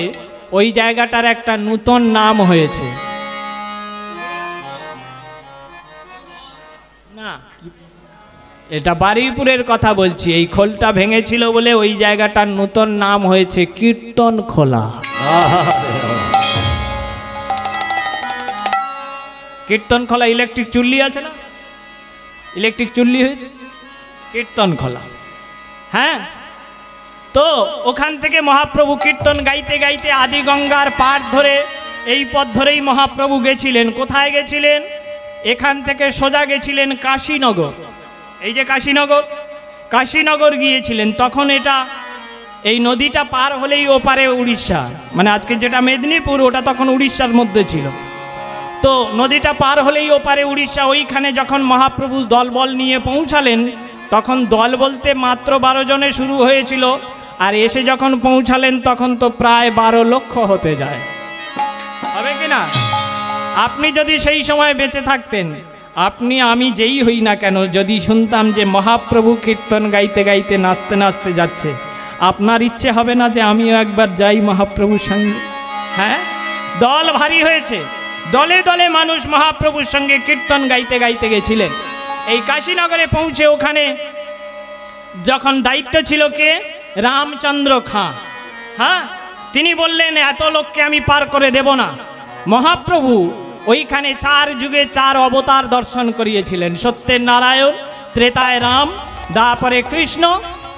ওই জায়গাটার একটা নূতন নাম হয়েছে। না, এটা বারুইপুরের কথা বলছি। এই খোলটা ভেঙেছিল বলে ওই জায়গাটার নূতন নাম হয়েছে কীর্তন খোলা। কীর্তন খোলা, ইলেকট্রিক চুল্লি আছে না, ইলেকট্রিক চুল্লি হয়েছে কীর্তন খোলা। হ্যাঁ, তো ওখান থেকে মহাপ্রভু কীর্তন গাইতে গাইতে আদি গঙ্গার পাড় ধরে, এই পথ ধরেই মহাপ্রভু গেছিলেন। কোথায় গেছিলেন? এখান থেকে সোজা গেছিলেন কাশীনগর। এই যে কাশীনগর, কাশীনগর গিয়েছিলেন। তখন এটা, এই নদীটা পার হলেই ওপারে উড়িষ্যা, মানে আজকে যেটা মেদিনীপুর, ওটা তখন উড়িষ্যার মধ্যে ছিল। তো নদীটা পার হলেই ওপারে উড়িষ্যা। ওইখানে যখন মহাপ্রভু দলবল নিয়ে পৌঁছালেন, তখন দল বলতে মাত্র 12 জনে শুরু হয়েছিল, আর এসে যখন পৌঁছালেন তখন তো প্রায় 12 লক্ষ হতে যায়। হবে কি না? আপনি যদি সেই সময় বেঁচে থাকতেন, আপনি আমি যেই হই না কেন, যদি শুনতাম যে মহাপ্রভু কীর্তন গাইতে গাইতে নাচতে নাচতে যাচ্ছে, আপনার ইচ্ছে হবে না যে আমিও একবার যাই মহাপ্রভুর সঙ্গে? হ্যাঁ, দল ভারী হয়েছে, দলে দলে মানুষ মহাপ্রভুর সঙ্গে কীর্তন গাইতে গাইতে গেছিলেন। এই কাশীনগরে পৌঁছে ওখানে যখন দায়িত্ব ছিল কে? রামচন্দ্র খাঁ। হ্যাঁ, তিনি বললেন এত লোককে আমি পার করে দেব না। মহাপ্রভু ওইখানে 4 যুগে 4 অবতার দর্শন করিয়েছিলেন। সত্যের নারায়ণ, ত্রেতায় রাম, দ্বাপরে কৃষ্ণ,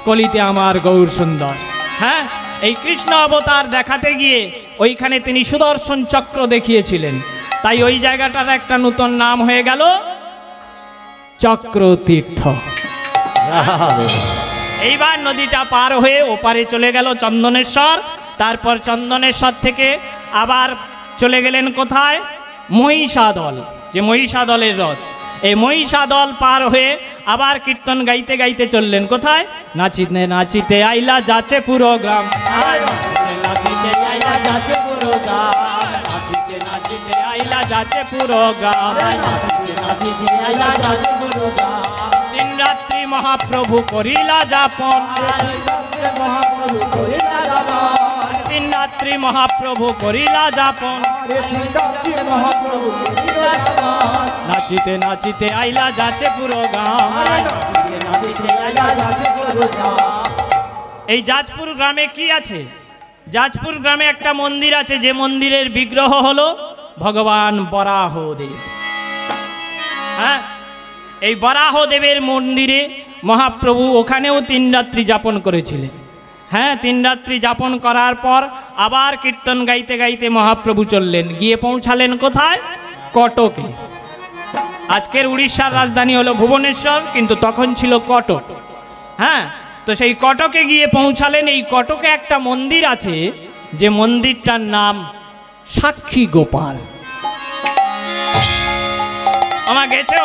কলিতে আমার গৌর সুন্দর। হ্যাঁ, এই কৃষ্ণ অবতার দেখাতে গিয়ে ওইখানে তিনি সুদর্শন চক্র দেখিয়েছিলেন। তাই ওই জায়গাটার একটা নতুন নাম হয়ে গেল চক্রতীর্থ। এইবার নদীটা পার হয়ে ওপারে চলে গেল চন্দনেশ্বর। তারপর চন্দনেশ্বর থেকে আবার চলে গেলেন কোথায়? মহিষাদল, যে মহিষাদলের রথ। এই মহিষাদল পার হয়ে আবার কীর্তন গাইতে গাইতে চললেন কোথায়? নাচিতে নাচিতে আইলা যাচ্ছে পুরো গ্রাম, নাচিতে আইলা যাচ্ছে পুরো গ্রাম, নাচিতে নাচিতে আইলা যাচ্ছে পুরো গ্রাম, নাচিতে আইলা যাচ্ছে পুরো গ্রাম। 3 রাত্রি মহাপ্রভু করিলা যাপন, মহাপ্রভু করিলা যাপন, 3 রাত্রি মহাপ্রভু করিলা যাপন, নাচিতে নাচিতে আইলা যাচ্ছে পুরো গ্রাম। এই যাজপুর গ্রামে কি আছে? যাজপুর গ্রামে একটা মন্দির আছে, যে মন্দিরের বিগ্রহ হলো ভগবান বরাহদেব। হ্যাঁ, এই বরাহদেবের মন্দিরে মহাপ্রভু ওখানেও 3 রাত্রি যাপন করেছিলেন। হ্যাঁ, 3 রাত্রি যাপন করার পর আবার কীর্তন গাইতে গাইতে মহাপ্রভু চললেন, গিয়ে পৌঁছালেন কোথায়? কটকে। আজকের উড়িষ্যার রাজধানী হলো ভুবনেশ্বর, কিন্তু তখন ছিল কটক। হ্যাঁ, তো সেই কটকে গিয়ে পৌঁছালেন। এই কটকে একটা মন্দির আছে, যে মন্দিরটার নাম সাক্ষী গোপাল। আমার গেছো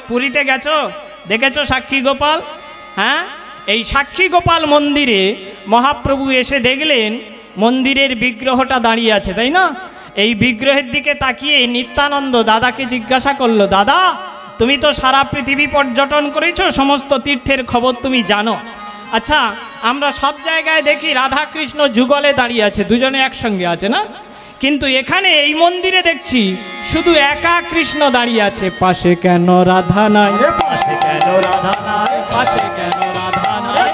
পুরীতে গেছো, দেখেছো সাক্ষী গোপাল? হ্যাঁ, এই সাক্ষী গোপাল মন্দিরে মহাপ্রভু এসে দেখলেন মন্দিরের বিগ্রহটা দাঁড়িয়ে আছে, তাই না? এই বিগ্রহের দিকে তাকিয়ে নিত্যানন্দ দাদাকে জিজ্ঞাসা করলো, দাদা তুমি তো সারা পৃথিবী পর্যটন করেছো, সমস্ত তীর্থের খবর তুমি জানো। আচ্ছা, আমরা সব জায়গায় দেখি রাধা কৃষ্ণ যুগলে দাঁড়িয়ে আছে, দুজনে একসঙ্গে আছে না? কিন্তু এখানে এই মন্দিরে দেখছি শুধু একা কৃষ্ণ দাঁড়িয়ে আছে, পাশে কেন রাধা নাই? পাশে কেন রাধা নাই? পাশে কেন রাধা নাই?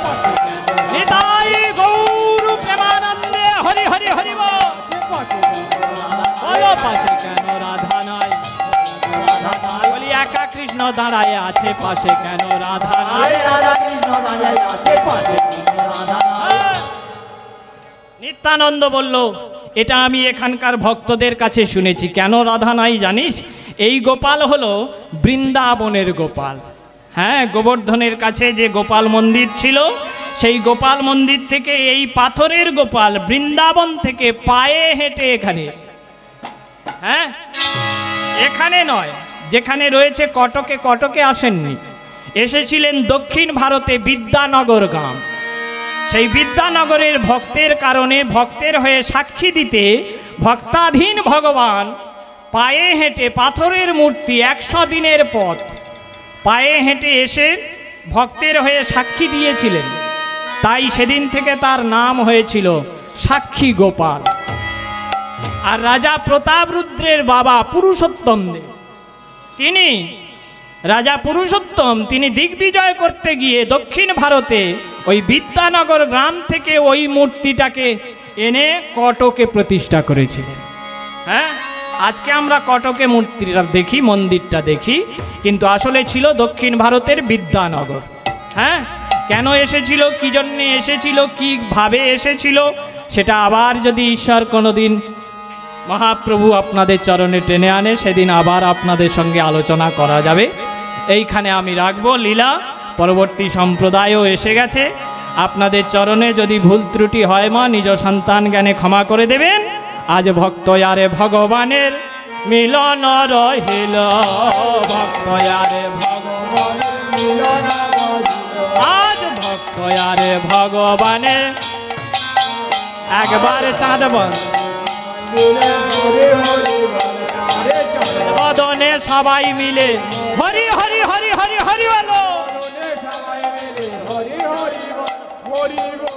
নিতাই গৌর প্রেমানন্দে হরি হরি হরি বল। বলো পাশে কেন রাধা নাই? বলি একা কৃষ্ণ দাঁড়ায় আছে, পাশে কেন রাধা নাই? রাধা কৃষ্ণ দাঁড়িয়ে আছে, পাশে কেন রাধা নাই? নিত্যানন্দ বলল, এটা আমি এখানকার ভক্তদের কাছে শুনেছি। কেন রাধা নাই জানিস? এই গোপাল হলো বৃন্দাবনের গোপাল। হ্যাঁ, গোবর্ধনের কাছে যে গোপাল মন্দির ছিল, সেই গোপাল মন্দির থেকে এই পাথরের গোপাল বৃন্দাবন থেকে পায়ে হেঁটে এখানে, হ্যাঁ এখানে নয়, যেখানে রয়েছে কটকে, কটকে আসেননি, এসেছিলেন দক্ষিণ ভারতে বিদ্যানগর গ্রাম। সেই বিদ্যানগরের ভক্তের কারণে, ভক্তের হয়ে সাক্ষী দিতে ভক্তাধীন ভগবান পায়ে হেঁটে, পাথরের মূর্তি, 100 দিনের পথ পায়ে হেঁটে এসে ভক্তের হয়ে সাক্ষী দিয়েছিলেন। তাই সেদিন থেকে তার নাম হয়েছিল সাক্ষী গোপাল। আর রাজা প্রতাপরুদ্রের বাবা পুরুষোত্তম দেব, তিনি রাজা পুরুষোত্তম, তিনি দিগ্বিজয় করতে গিয়ে দক্ষিণ ভারতে ওই বিদ্যানগর গ্রাম থেকে ওই মূর্তিটাকে এনে কটকে প্রতিষ্ঠা করেছিলেন। হ্যাঁ, আজকে আমরা কটকে মূর্তিটা দেখি, মন্দিরটা দেখি, কিন্তু আসলে ছিল দক্ষিণ ভারতের বিদ্যানগর। হ্যাঁ, কেন এসেছিল, কি জন্যে এসেছিল, কিভাবে এসেছিল, সেটা আবার যদি ঈশ্বর কোনোদিন মহাপ্রভু আপনাদের চরণে টেনে আনে, সেদিন আবার আপনাদের সঙ্গে আলোচনা করা যাবে। এইখানে আমি রাখবো লীলা, পরবর্তী সম্প্রদায়ও এসে গেছে। আপনাদের চরণে যদি ভুল ত্রুটি হয় মা, নিজ সন্তান জ্ঞানে ক্ষমা করে দেবেন। আজ ভক্ত আরে ভগবানের মিলন রহিল, ভক্ত আরে ভগবানের মিলন, আজ ভক্ত আরে ভগবানের একবার চাঁদ বদনে সবাই মিলে হরি হরি হরি হরি হরি বলো। হরি হরি হরি